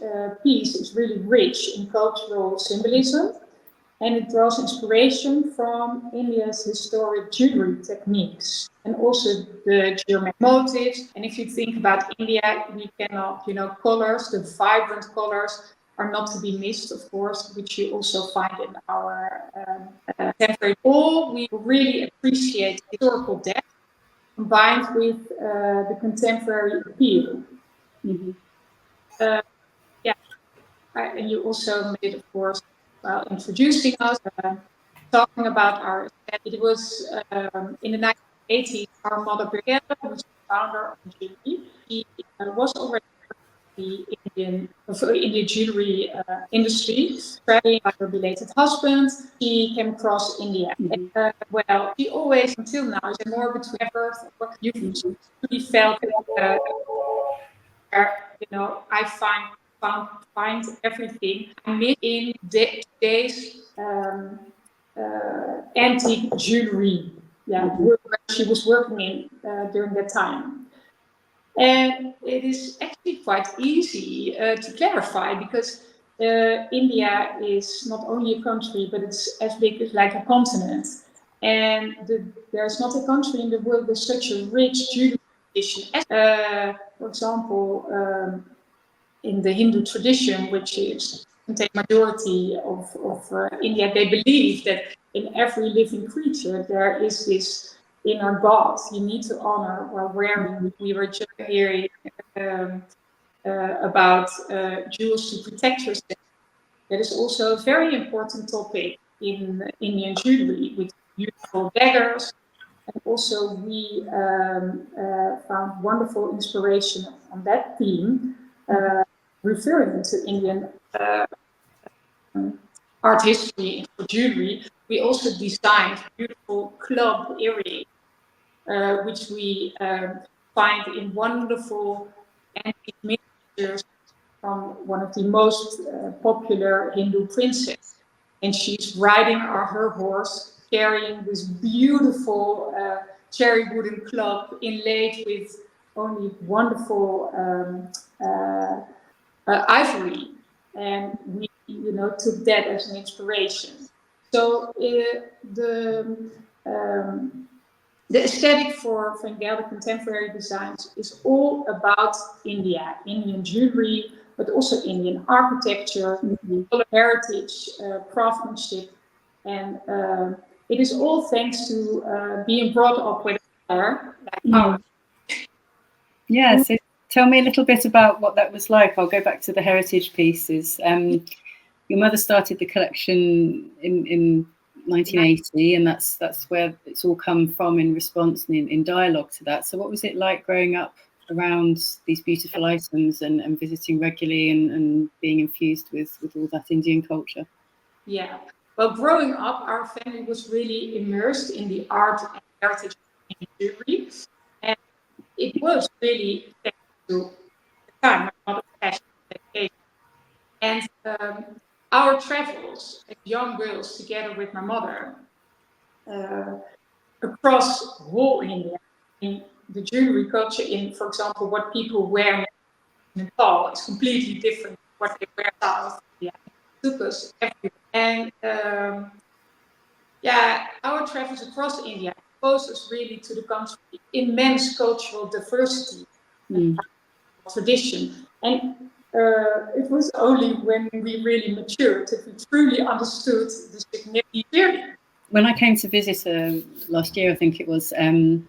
piece is really rich in cultural symbolism, and it draws inspiration from India's historic jewelry techniques and also the geometric motifs. And if you think about India, we cannot, colors, the vibrant colors are not to be missed, of course, which you also find in our contemporary. All we really appreciate historical depth combined with the contemporary appeal. And you also made, of course, introducing us, talking about our aesthetic. It was in the 1980s, our mother Gelder, who was the founder of Jewellery, she was already the Indian jewellery industry, traveling by her belated husband. She came across India. Well, she always, until now, is more between birth. You really felt that, I find everything I miss in today's antique jewelry. where she was working in during that time. And it is actually quite easy to clarify, because India is not only a country, but it's as big as like a continent. And there's not a country in the world with such a rich jewelry tradition. For example, in the Hindu tradition, which is the majority of India, they believe that in every living creature there is this inner God you need to honor while wearing. We were just hearing about jewels to protect yourself. That is also a very important topic in Indian jewelry, with beautiful daggers. And also we found wonderful inspiration on that theme, referring to Indian art history for jewelry. We also designed beautiful club earrings, which we find in wonderful antique miniatures from one of the most popular Hindu princes. And she's riding her horse, carrying this beautiful cherry wooden club inlaid with only wonderful ivory. And we, took that as an inspiration. So the aesthetic for Gelder contemporary designs is all about India, Indian jewelry, but also Indian architecture, heritage, craftsmanship, and it is all thanks to being brought up with her. Yeah, so tell me a little bit about what that was like. I'll go back to the heritage pieces. Your mother started the collection in 1980, and that's where it's all come from in response and in dialogue to that. So what was it like growing up around these beautiful items and visiting regularly and being infused with all that Indian culture? Yeah, well, growing up, our family was really immersed in the art and heritage of jewelry, and it was really thanks to the time my mother's passion and dedication. And our travels as young girls together with my mother across whole India, in the jewelry culture, in, for example, what people wear in Nepal is completely different from what they wear south of India. It took us everywhere. And our travels across India exposed us really to the country's immense cultural diversity and tradition. And it was only when we really matured that we truly understood the significance. When I came to visit last year, I think it was, I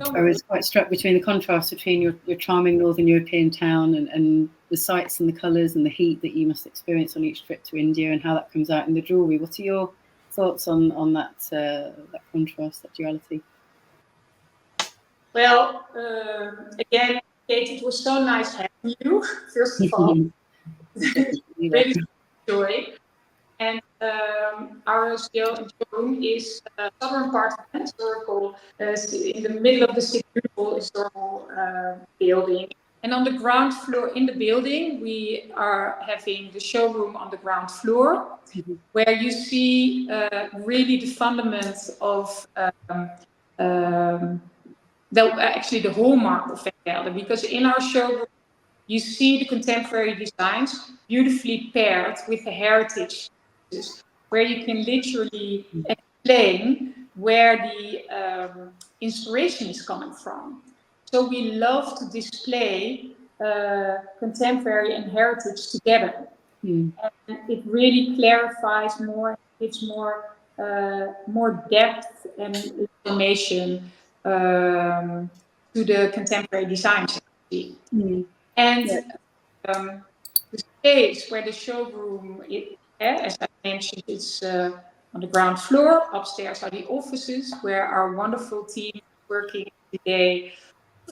was quite struck between the contrast between your charming Northern European town and the sights and the colours and the heat that you must experience on each trip to India, and how that comes out in the jewellery. What are your thoughts on that contrast, that duality? Well, again, Kate, it was so nice having you, first of all. Really enjoy. And our showroom is southern part of the historical, in the middle of the city, beautiful historical building. And on the ground floor in the building, we are having the showroom on the ground floor, where you see really the fundamentals of actually the hallmark of Gelder, because in our showroom you see the contemporary designs beautifully paired with the heritage, where you can literally explain where the inspiration is coming from. So we love to display contemporary and heritage together, and it really clarifies more, gives more depth and information to the contemporary designs. And the space where the showroom is, as I mentioned, it's on the ground floor. Upstairs are the offices where our wonderful team is working today.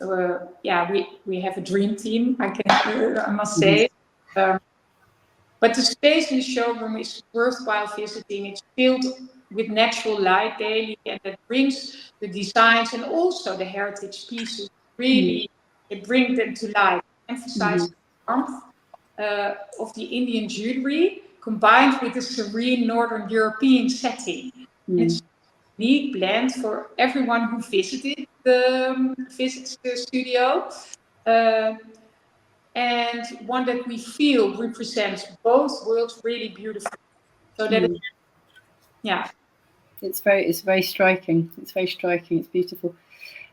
We have a dream team, I must say. But the space in the showroom is worthwhile visiting. It's filled with natural light daily, and that brings the designs and also the heritage pieces, really, it brings them to life. Emphasize the warmth of the Indian jewelry combined with the serene Northern European setting. It's unique blend for everyone who visits the studio. And one that we feel represents both worlds really beautifully. So that, yeah. It's very striking. It's very striking. It's beautiful.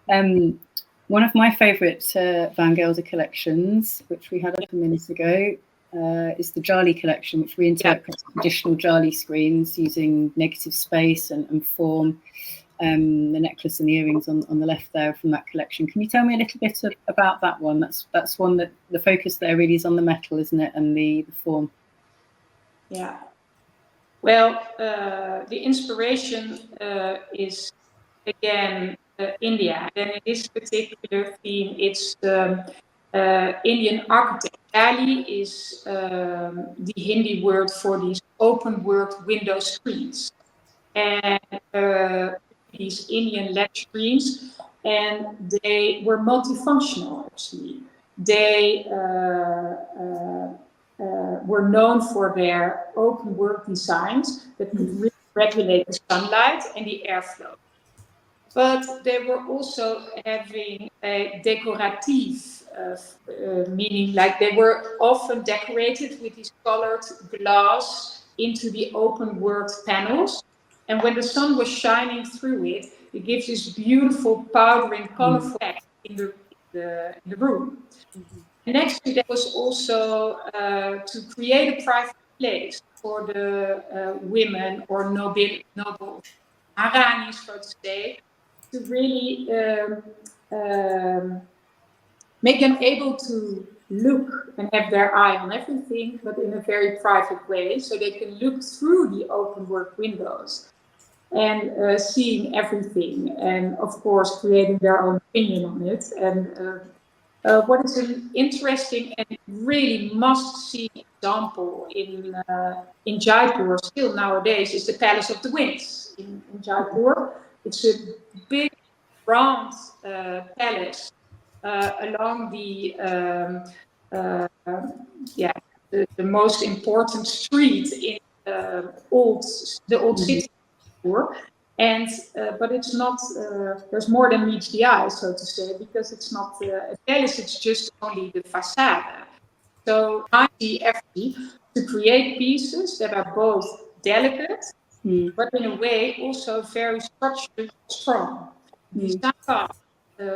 One of my favourite Van Gelder collections, which we had up a minute ago, is the Jali collection, which reinterprets traditional Jali screens using negative space and form. The necklace and the earrings on the left there from that collection. Can you tell me a little bit about that one? That's one that the focus there really is on the metal, isn't it, and the form? Yeah. Well, the inspiration is again India, and in this particular theme, it's Indian architect. Jali is the Hindi word for these open work window screens, and these Indian LED screens, and they were multifunctional actually. They were known for their open work designs that could really regulate the sunlight and the airflow. But they were also having a decorative meaning, like they were often decorated with these colored glass into the open work panels. And when the sun was shining through it, it gives this beautiful powdering colorful effect in the room. And next to that was also to create a private place for the women or noble Haranis, so to say, to really make them able to look and have their eye on everything, but in a very private way, so they can look through the open work windows and seeing everything, and of course creating their own opinion on it. And what is an interesting and really must-see example in Jaipur still nowadays is the Palace of the Winds in Jaipur. It's a big, round palace along the most important street in the old city. And but it's not. There's more than meets the eye, so to say, because it's not a palace. It's just only the facade. So I see every to create pieces that are both delicate, but in a way also very structurally strong. These are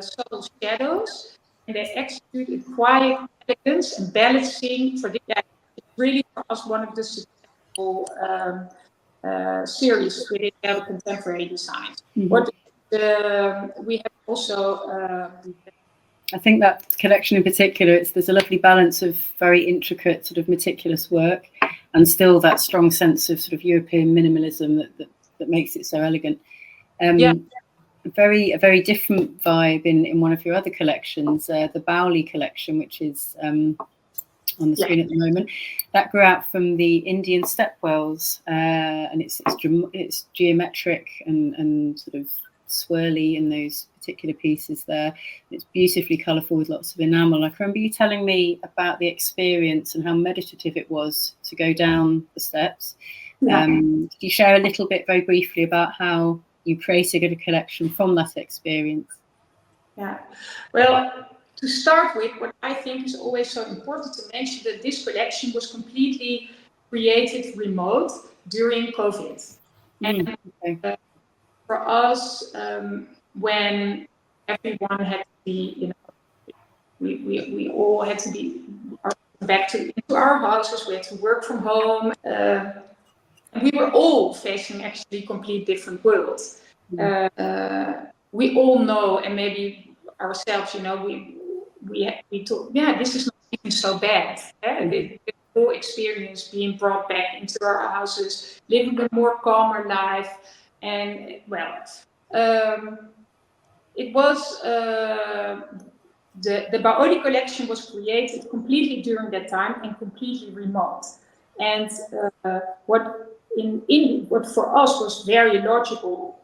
subtle shadows, and they execute a quiet elegance and balancing. For this, it's really for us one of the successful series within contemporary design. What we have also. I think that collection in particular, there's a lovely balance of very intricate, sort of meticulous work, and still that strong sense of sort of European minimalism that makes it so elegant. A very different vibe in one of your other collections, the Bowley collection, which is on the screen at the moment. That grew out from the Indian stepwells, and it's geometric and sort of swirly in those particular pieces there. It's beautifully colourful with lots of enamel. I remember you telling me about the experience and how meditative it was to go down the steps. Could you share a little bit very briefly about how you created a collection from that experience? Yeah, well, to start with, what I think is always so important to mention, that this collection was completely created remote during COVID. And for us, when everyone had to be, we all had to be back into our houses, we had to work from home. And we were all facing actually complete different worlds. We all know, and maybe ourselves, we thought, this is not even so bad. The whole experience being brought back into our houses, living a more calmer life. And it was the Baoli collection was created completely during that time and completely remote. And what for us was very logical,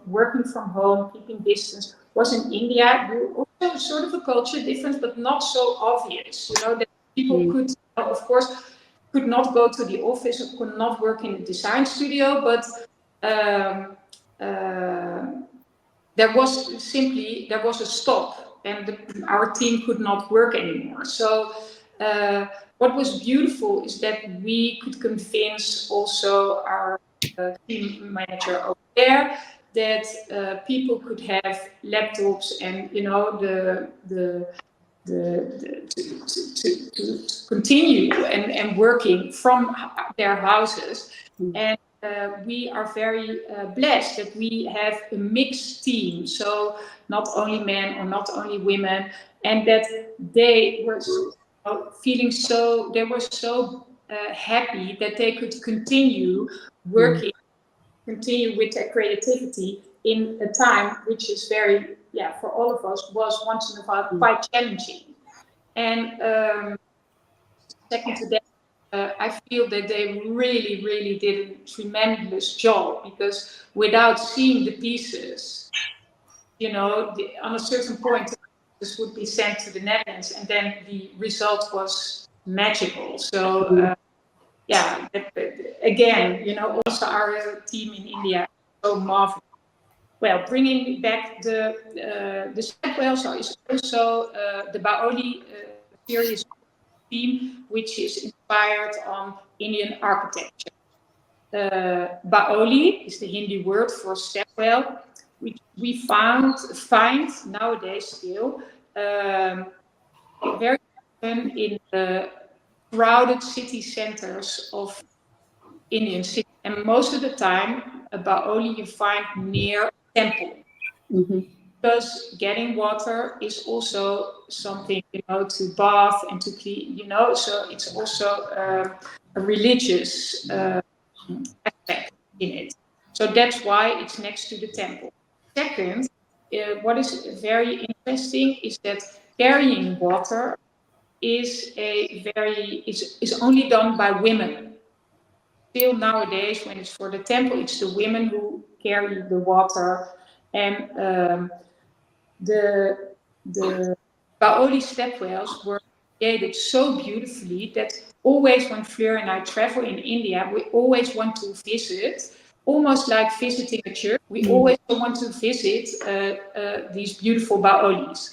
working from home, keeping distance, was in India. Also sort of a culture difference, but not so obvious. That people could, of course, could not go to the office or could not work in a design studio, but there was a stop, and our team could not work anymore. So what was beautiful is that we could convince also our team manager over there that people could have laptops and to continue and working from their houses. And we are very blessed that we have a mixed team, so not only men or not only women, and that they were feeling so, they were so happy that they could continue working, continue with their creativity in a time which is very, for all of us, was once in a while quite challenging. And second to that, I feel that they really, really did a tremendous job, because without seeing the pieces, on a certain point, this would be sent to the Netherlands, and then the result was magical. So, again, also our team in India is so marvelous. Well, bringing back the stepwell is also the Baoli series theme, which is inspired on Indian architecture. Baoli is the Hindi word for stepwell, which we find nowadays still very often in the crowded city centers of Indian cities. And most of the time, a Baoli you find near a temple. Because getting water is also something, to bath and to clean, so it's also a religious aspect in it. So that's why it's next to the temple. Second, what is very interesting is that carrying water is only done by women. Still nowadays, when it's for the temple, it's the women who carry the water. And the Baoli stepwells were created so beautifully that always when Fleur and I travel in India, we always want to visit, almost like visiting a church. We always want to visit these beautiful Baolis.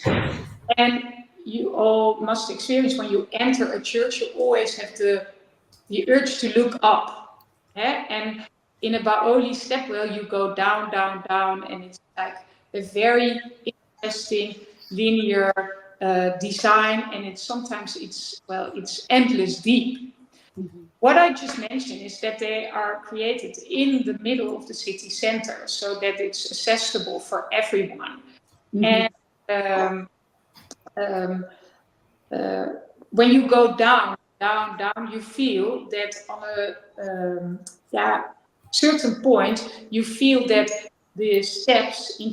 And you all must experience when you enter a church, you always have the urge to look up. And in a Baoli stepwell, you go down, down, down, and it's like a very interesting linear design, and it's endless deep. What I just mentioned is that they are created in the middle of the city center, so that it's accessible for everyone. And when you go down, you feel that on a certain point, you feel that the steps you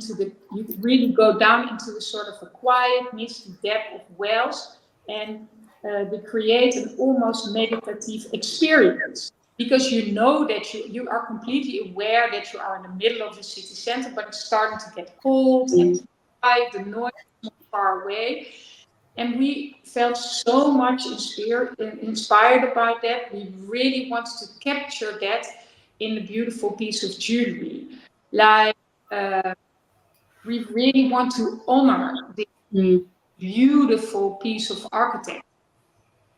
really go down into a sort of a quiet, misty depth of wells, and they create an almost meditative experience, because you know that you are completely aware that you are in the middle of the city center, but it's starting to get cold and quiet, the noise is not far away. And we felt so much inspired about that. We really wanted to capture that in a beautiful piece of jewelry. Like, we really want to honor this beautiful piece of architecture.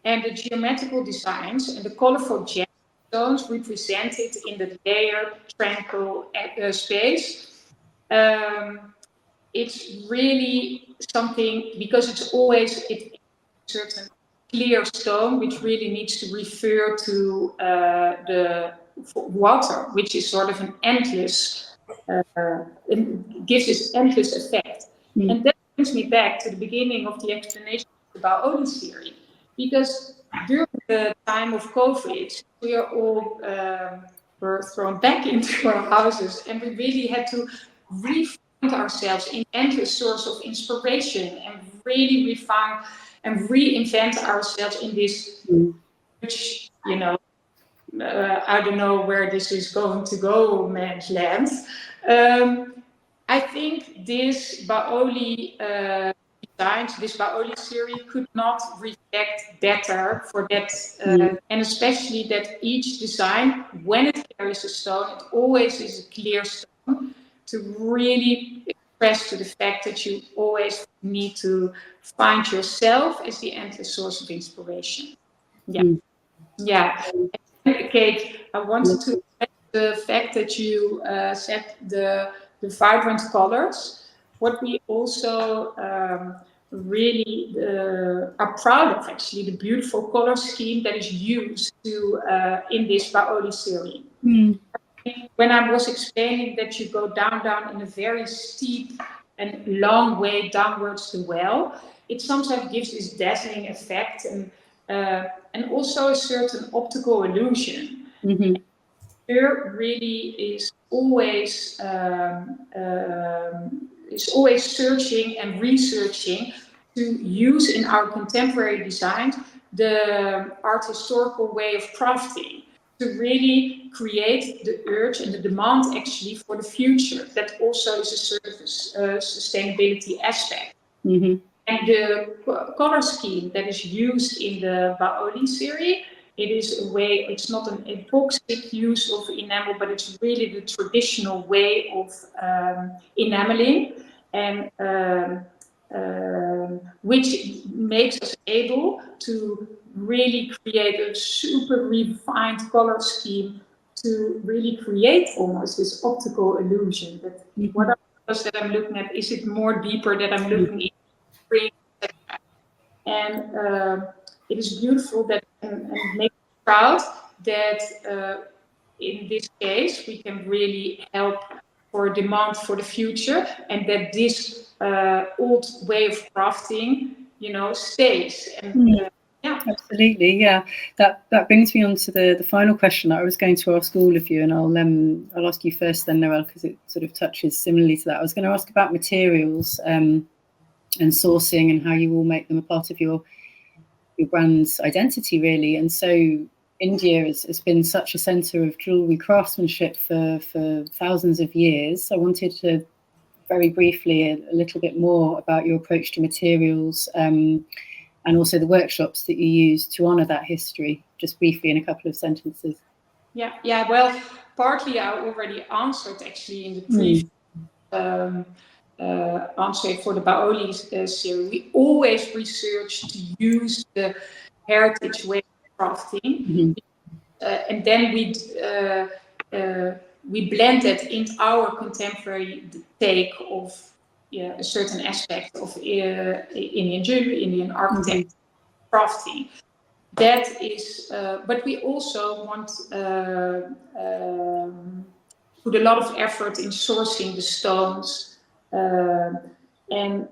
And the geometrical designs and the colorful gemstones represented in the layered, tranquil space. It's really something, because it's always a certain clear stone, which really needs to refer to the water, which is sort of an endless, it gives this endless effect. And that brings me back to the beginning of the explanation about Baoli theory, because during the time of COVID, we are all were thrown back into our houses, and we really had to refine ourselves in endless source of inspiration, and really refine and reinvent ourselves in this, which, I don't know where this is going to go, man's land. I think this Baoli designs, this Baoli series could not reflect better for that, and especially that each design, when it carries a stone, it always is a clear stone. to really express to the fact that you always need to find yourself as the endless source of inspiration. Yeah. Yeah. And, Kate, I wanted to add the fact that you said the vibrant colors. What we also really are proud of, actually, the beautiful color scheme that is used to in this Paoli series. When I was explaining that you go down in a very steep and long way downwards the well, it sometimes gives this dazzling effect and also a certain optical illusion. Here really is always searching and researching to use in our contemporary designs the art historical way of crafting, to really create the urge and the demand actually for the future. That also is a sort of sustainability aspect. And the color scheme that is used in the Paoli series, it is a way, it's not an epoxy use of enamel, but it's really the traditional way of enameling, and which makes us able to really create a super refined color scheme to really create almost this optical illusion. That what are the colors that I'm looking at? Is it more deeper that I'm looking in? And it is beautiful that and makes me proud that in this case we can really help for demand for the future, and that this old way of crafting, stays. And yeah, absolutely, yeah. That brings me on to the final question that I was going to ask all of you, and I'll ask you first, then Noelle, because it sort of touches similarly to that. I was going to ask about materials and sourcing and how you all make them a part of your brand's identity, really. And so India has been such a centre of jewellery craftsmanship for thousands of years. I wanted to very briefly a little bit more about your approach to materials and also the workshops that you use to honour that history, just briefly in a couple of sentences. Yeah. Well, partly I already answered actually in the previous answer for the Paoli series. We always research to use the heritage way of crafting, and then we blend it into our contemporary take of a certain aspect of Indian jewelry, Indian architecture, crafting. That is, but we also want put a lot of effort in sourcing the stones. And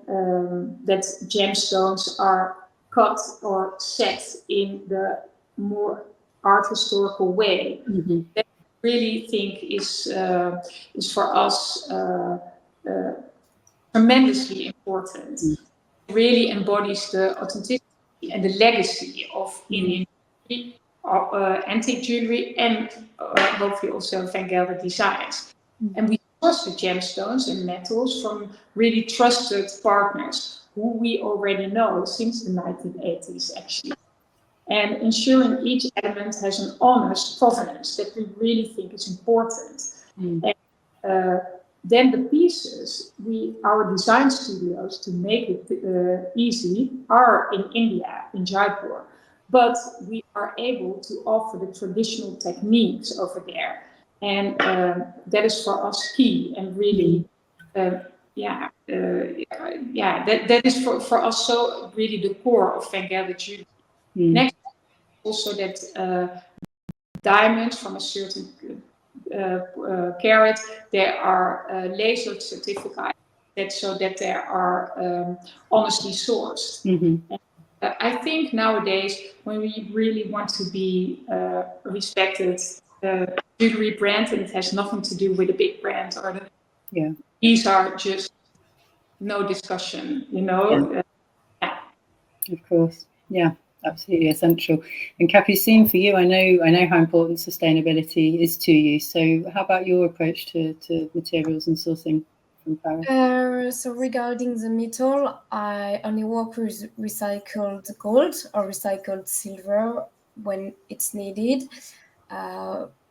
that gemstones are cut or set in the more art historical way. That I really think is for us tremendously important. It really embodies the authenticity and the legacy of Indian jewelry, antique jewelry, and hopefully also Van Gelder designs. And we source the gemstones and metals from really trusted partners who we already know since the 1980s, actually. And ensuring each element has an honest provenance that we really think is important. And then the pieces, our design studios, to make it easy, are in India, in Jaipur. But we are able to offer the traditional techniques over there. And that is for us key, and really, that is for us so really the core of Van Gelder jewelry. Next, also that diamonds from a certain carat, they are laser certified, so that they are honestly sourced. I think nowadays, when we really want to be a respected jewelry brand, and it has nothing to do with a big brand, or these are just no discussion, Of course, yeah, absolutely essential. And Capucine, for you, I know how important sustainability is to you. So, how about your approach to materials and sourcing from Paris? So regarding the metal, I only work with recycled gold or recycled silver when it's needed.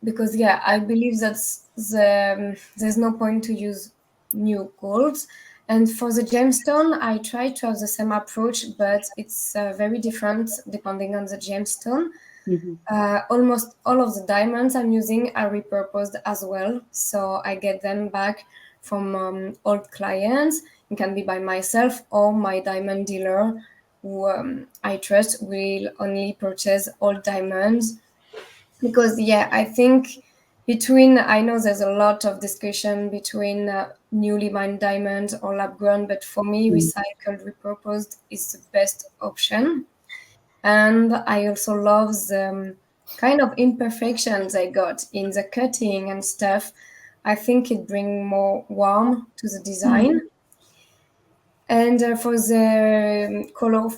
because I believe that there's no point to use new golds. And for the gemstone, I try to have the same approach, but it's very different depending on the gemstone. Almost all of the diamonds I'm using are repurposed as well, so I get them back from old clients. It can be by myself or my diamond dealer, who I trust will only purchase old diamonds. Because I think I know there's a lot of discussion between newly mined diamonds or lab grown, but for me, recycled, repurposed is the best option. And I also love the kind of imperfections I got in the cutting and stuff. I think it brings more warmth to the design. And for the colored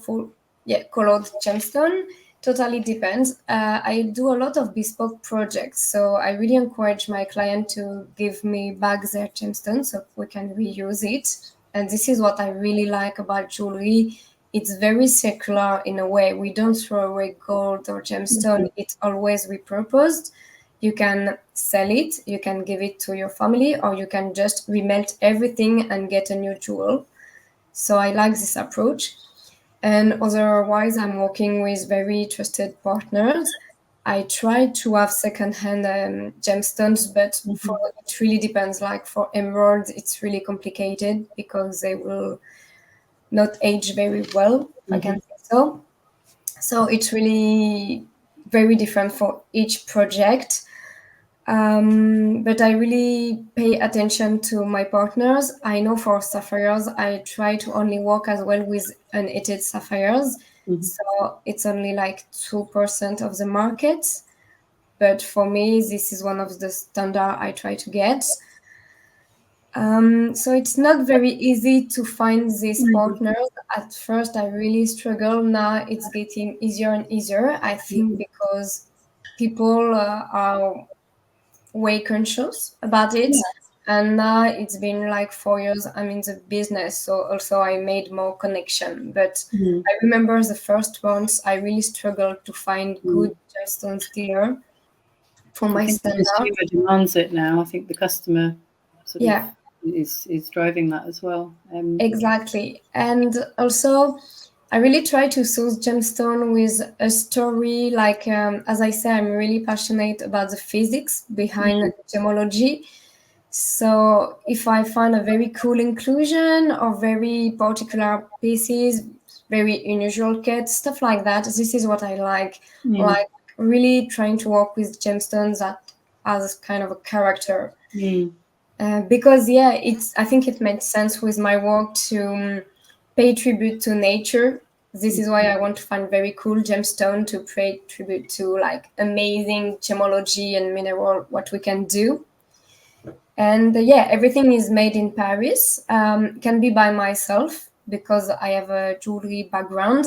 gemstone, totally depends. I do a lot of bespoke projects, so I really encourage my client to give me back their gemstone so we can reuse it. And this is what I really like about jewelry. It's very circular in a way. We don't throw away gold or gemstone. It's always repurposed. You can sell it, you can give it to your family, or you can just remelt everything and get a new jewel. So I like this approach. And otherwise, I'm working with very trusted partners. I try to have secondhand gemstones, but it really depends. Like for emeralds, it's really complicated because they will not age very well, I can say so. So it's really very different for each project. But I really pay attention to my partners. I know for sapphires, I try to only work as well with unetched sapphires. So it's only like 2% of the market. But for me, this is one of the standard I try to get. So it's not very easy to find these partners. At first, I really struggled. Now it's getting easier and easier, I think, because people are way conscious about it. And now it's been like 4 years I'm in the business, so also I made more connection. But I remember the first months I really struggled to find good gemstones dealer for my standard. The consumer demands it now. I think the customer sort of is driving that as well. Exactly. And also I really try to source gemstone with a story. Like, as I say, I'm really passionate about the physics behind gemology. So if I find a very cool inclusion or very particular pieces, very unusual cuts, stuff like that, this is what I like. Like really trying to work with gemstones that has kind of a character. Because I think it makes sense with my work to pay tribute to nature. This is why I want to find very cool gemstone to pay tribute to, like, amazing gemology and mineral, what we can do. And everything is made in Paris. Can be by myself because I have a jewelry background,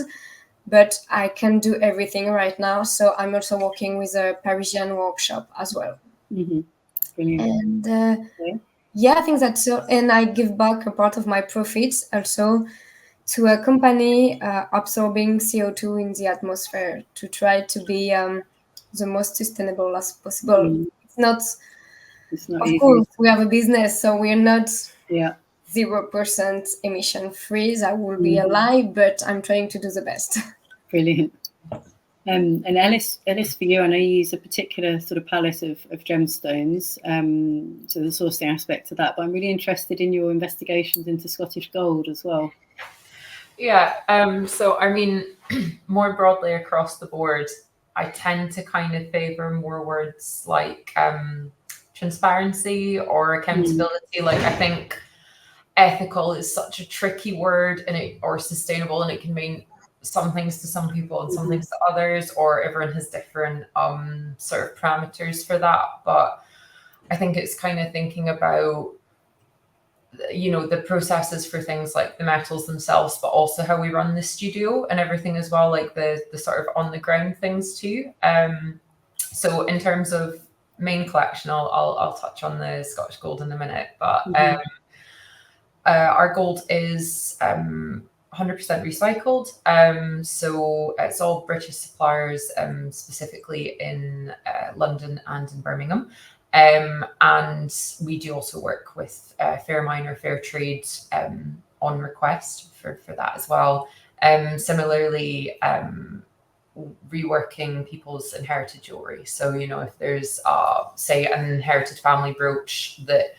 but I can do everything right now. So I'm also working with a Parisian workshop as well. Brilliant. And I think that's so. And I give back a part of my profits also to a company absorbing CO2 in the atmosphere to try to be the most sustainable as possible. It's not of easy. course, we have a business, so we're not 0% emission free. That will be a lie, but I'm trying to do the best. Brilliant. And Ellis, for you, I know you use a particular sort of palette of gemstones, so the sourcing aspect of that, but I'm really interested in your investigations into Scottish gold as well. So I mean, more broadly across the board, I tend to kind of favor more words like transparency or accountability. Like, I think ethical is such a tricky word, or sustainable, and it can mean some things to some people and some things to others, or everyone has different sort of parameters for that. But I think it's kind of thinking about, you know, the processes for things like the metals themselves, but also how we run the studio and everything as well, like the sort of on the ground things too. So in terms of main collection, I'll touch on the Scottish gold in a minute, but our gold is 100% recycled. So it's all British suppliers, specifically in London and in Birmingham. And we do also work with Fairmine or Fair Trade on request for that as well. Similarly, reworking people's inherited jewelry. So, you know, if there's, say, an inherited family brooch that,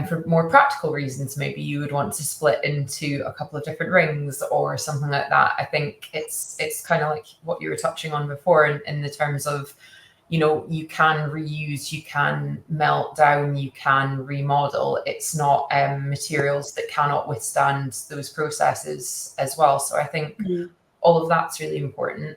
for more practical reasons, maybe you would want to split into a couple of different rings or something like that. I think it's kind of like what you were touching on before in the terms of, you know, you can reuse, you can melt down, you can remodel. It's not materials that cannot withstand those processes as well. So I think all of that's really important.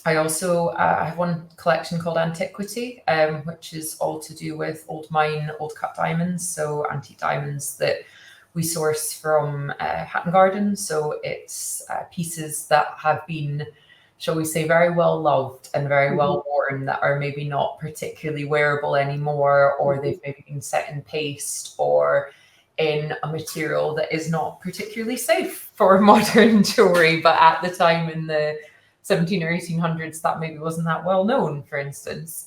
I also I have one collection called Antiquity, which is all to do with old mine, old cut diamonds. So antique diamonds that we source from Hatton Garden. So it's pieces that have been, shall we say, very well loved and very well worn, that are maybe not particularly wearable anymore, or they've maybe been set in paste or in a material that is not particularly safe for modern jewelry. But at the time in the 17 or 1800s, that maybe wasn't that well known, for instance.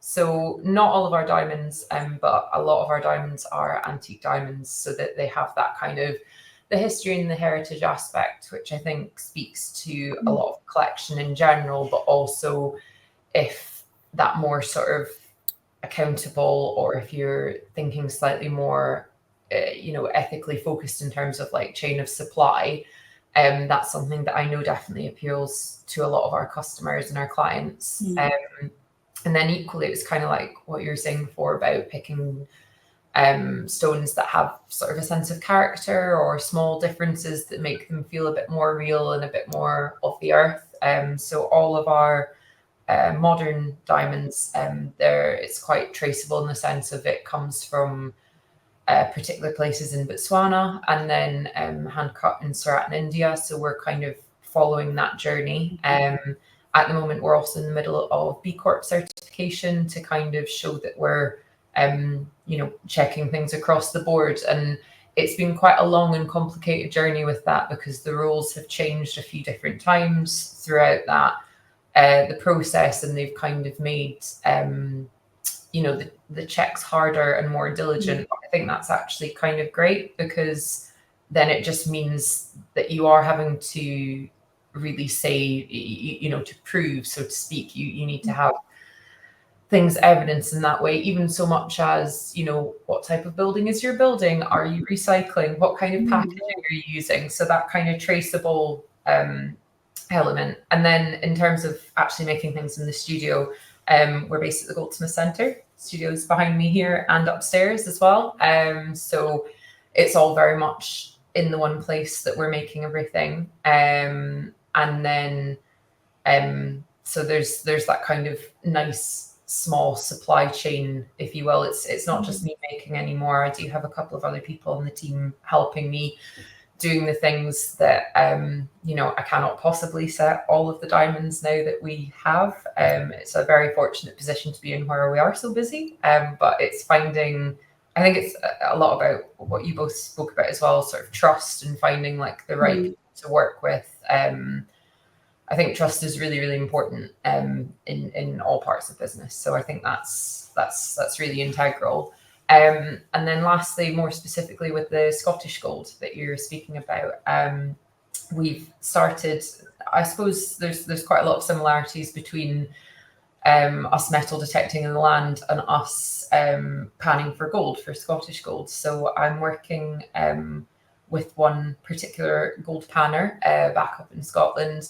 So not all of our diamonds, but a lot of our diamonds are antique diamonds, so that they have that kind of the history and the heritage aspect, which I think speaks to a lot of collection in general, but also if that more sort of accountable, or if you're thinking slightly more, you know, ethically focused in terms of like chain of supply, that's something that I know definitely appeals to a lot of our customers and our clients. And then equally, it was kind of like what you were saying before about picking stones that have sort of a sense of character or small differences that make them feel a bit more real and a bit more of the earth. So all of our modern diamonds, it's quite traceable in the sense of it comes from particular places in Botswana, and then hand cut in Surat in India. So we're kind of following that journey. At the moment, we're also in the middle of B Corp certification to kind of show that we're, you know, checking things across the board. And it's been quite a long and complicated journey with that, because the rules have changed a few different times throughout that the process, and they've kind of made you know, the checks harder and more diligent. I think that's actually kind of great, because then it just means that you are having to really say, you know, to prove, so to speak, you need to have things evidence in that way, even so much as, you know, what type of building is your building? Are you recycling? What kind of packaging are you using? So that kind of traceable element. And then in terms of actually making things in the studio, we're based at the Goldsmiths Centre. Studio's behind me here and upstairs as well. So it's all very much in the one place that we're making everything. And then so there's that kind of nice small supply chain, if you will. It's not just me making anymore. I do have a couple of other people on the team helping me, doing the things that you know, I cannot possibly set all of the diamonds now that we have. It's a very fortunate position to be in, where we are so busy, but it's finding, I think it's a lot about what you both spoke about as well, sort of trust and finding like the right people to work with. I think trust is really, really important in all parts of business. So I think that's really integral. And then lastly, more specifically with the Scottish gold that you're speaking about, we've started, I suppose there's quite a lot of similarities between us metal detecting in the land and us panning for gold, for Scottish gold. So I'm working with one particular gold panner back up in Scotland.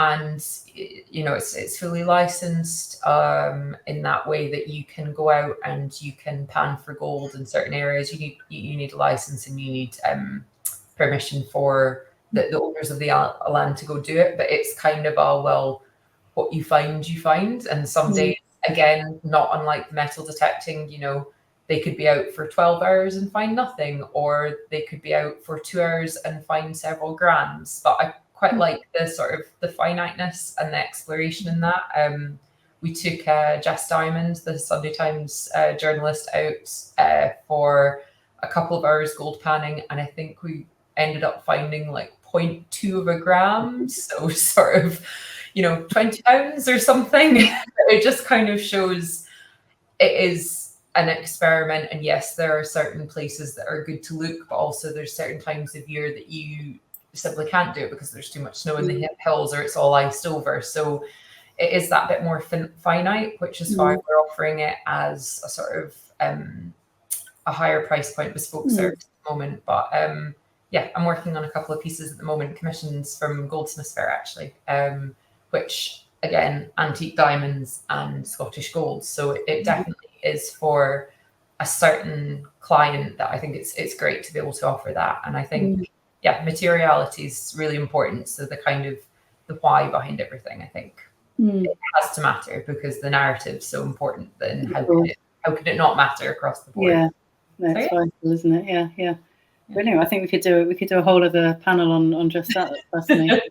And, you know, it's fully licensed in that way that you can go out and you can pan for gold in certain areas. You need a license, and you need permission for the owners of the land to go do it. But it's kind of well, what you find, you find. And some days, again, not unlike metal detecting, you know, they could be out for 12 hours and find nothing, or they could be out for 2 hours and find several grams. But I quite like the sort of the finiteness and the exploration in that. We took Jess Diamond, the Sunday Times journalist, out for a couple of hours gold panning, and I think we ended up finding like 0.2 of a gram, so sort of, you know, 20 pounds or something. It just kind of shows it is an experiment, and yes, there are certain places that are good to look, but also there's certain times of year that you simply can't do it because there's too much snow in the hills or it's all iced over. So it is that bit more finite, which is why we're offering it as a sort of a higher price point bespoke service at the moment. But yeah, I'm working on a couple of pieces at the moment, commissions from Goldsmiths Fair actually, which again, antique diamonds and Scottish gold. So it definitely is for a certain client that I think it's great to be able to offer that. And I think, yeah, materiality is really important. So the kind of the why behind everything, I think it has to matter because the narrative's so important. Then how could it not matter across the board? Yeah, that's vital, isn't it? Yeah, yeah. Brilliant. I think we could do a whole other panel on just that. That's fascinating.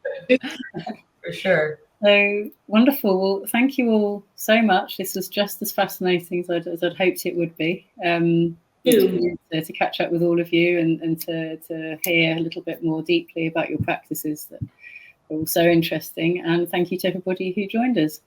For sure. So wonderful. Well, thank you all so much. This was just as fascinating as I'd hoped it would be. To catch up with all of you and to hear a little bit more deeply about your practices that are all so interesting. And thank you to everybody who joined us.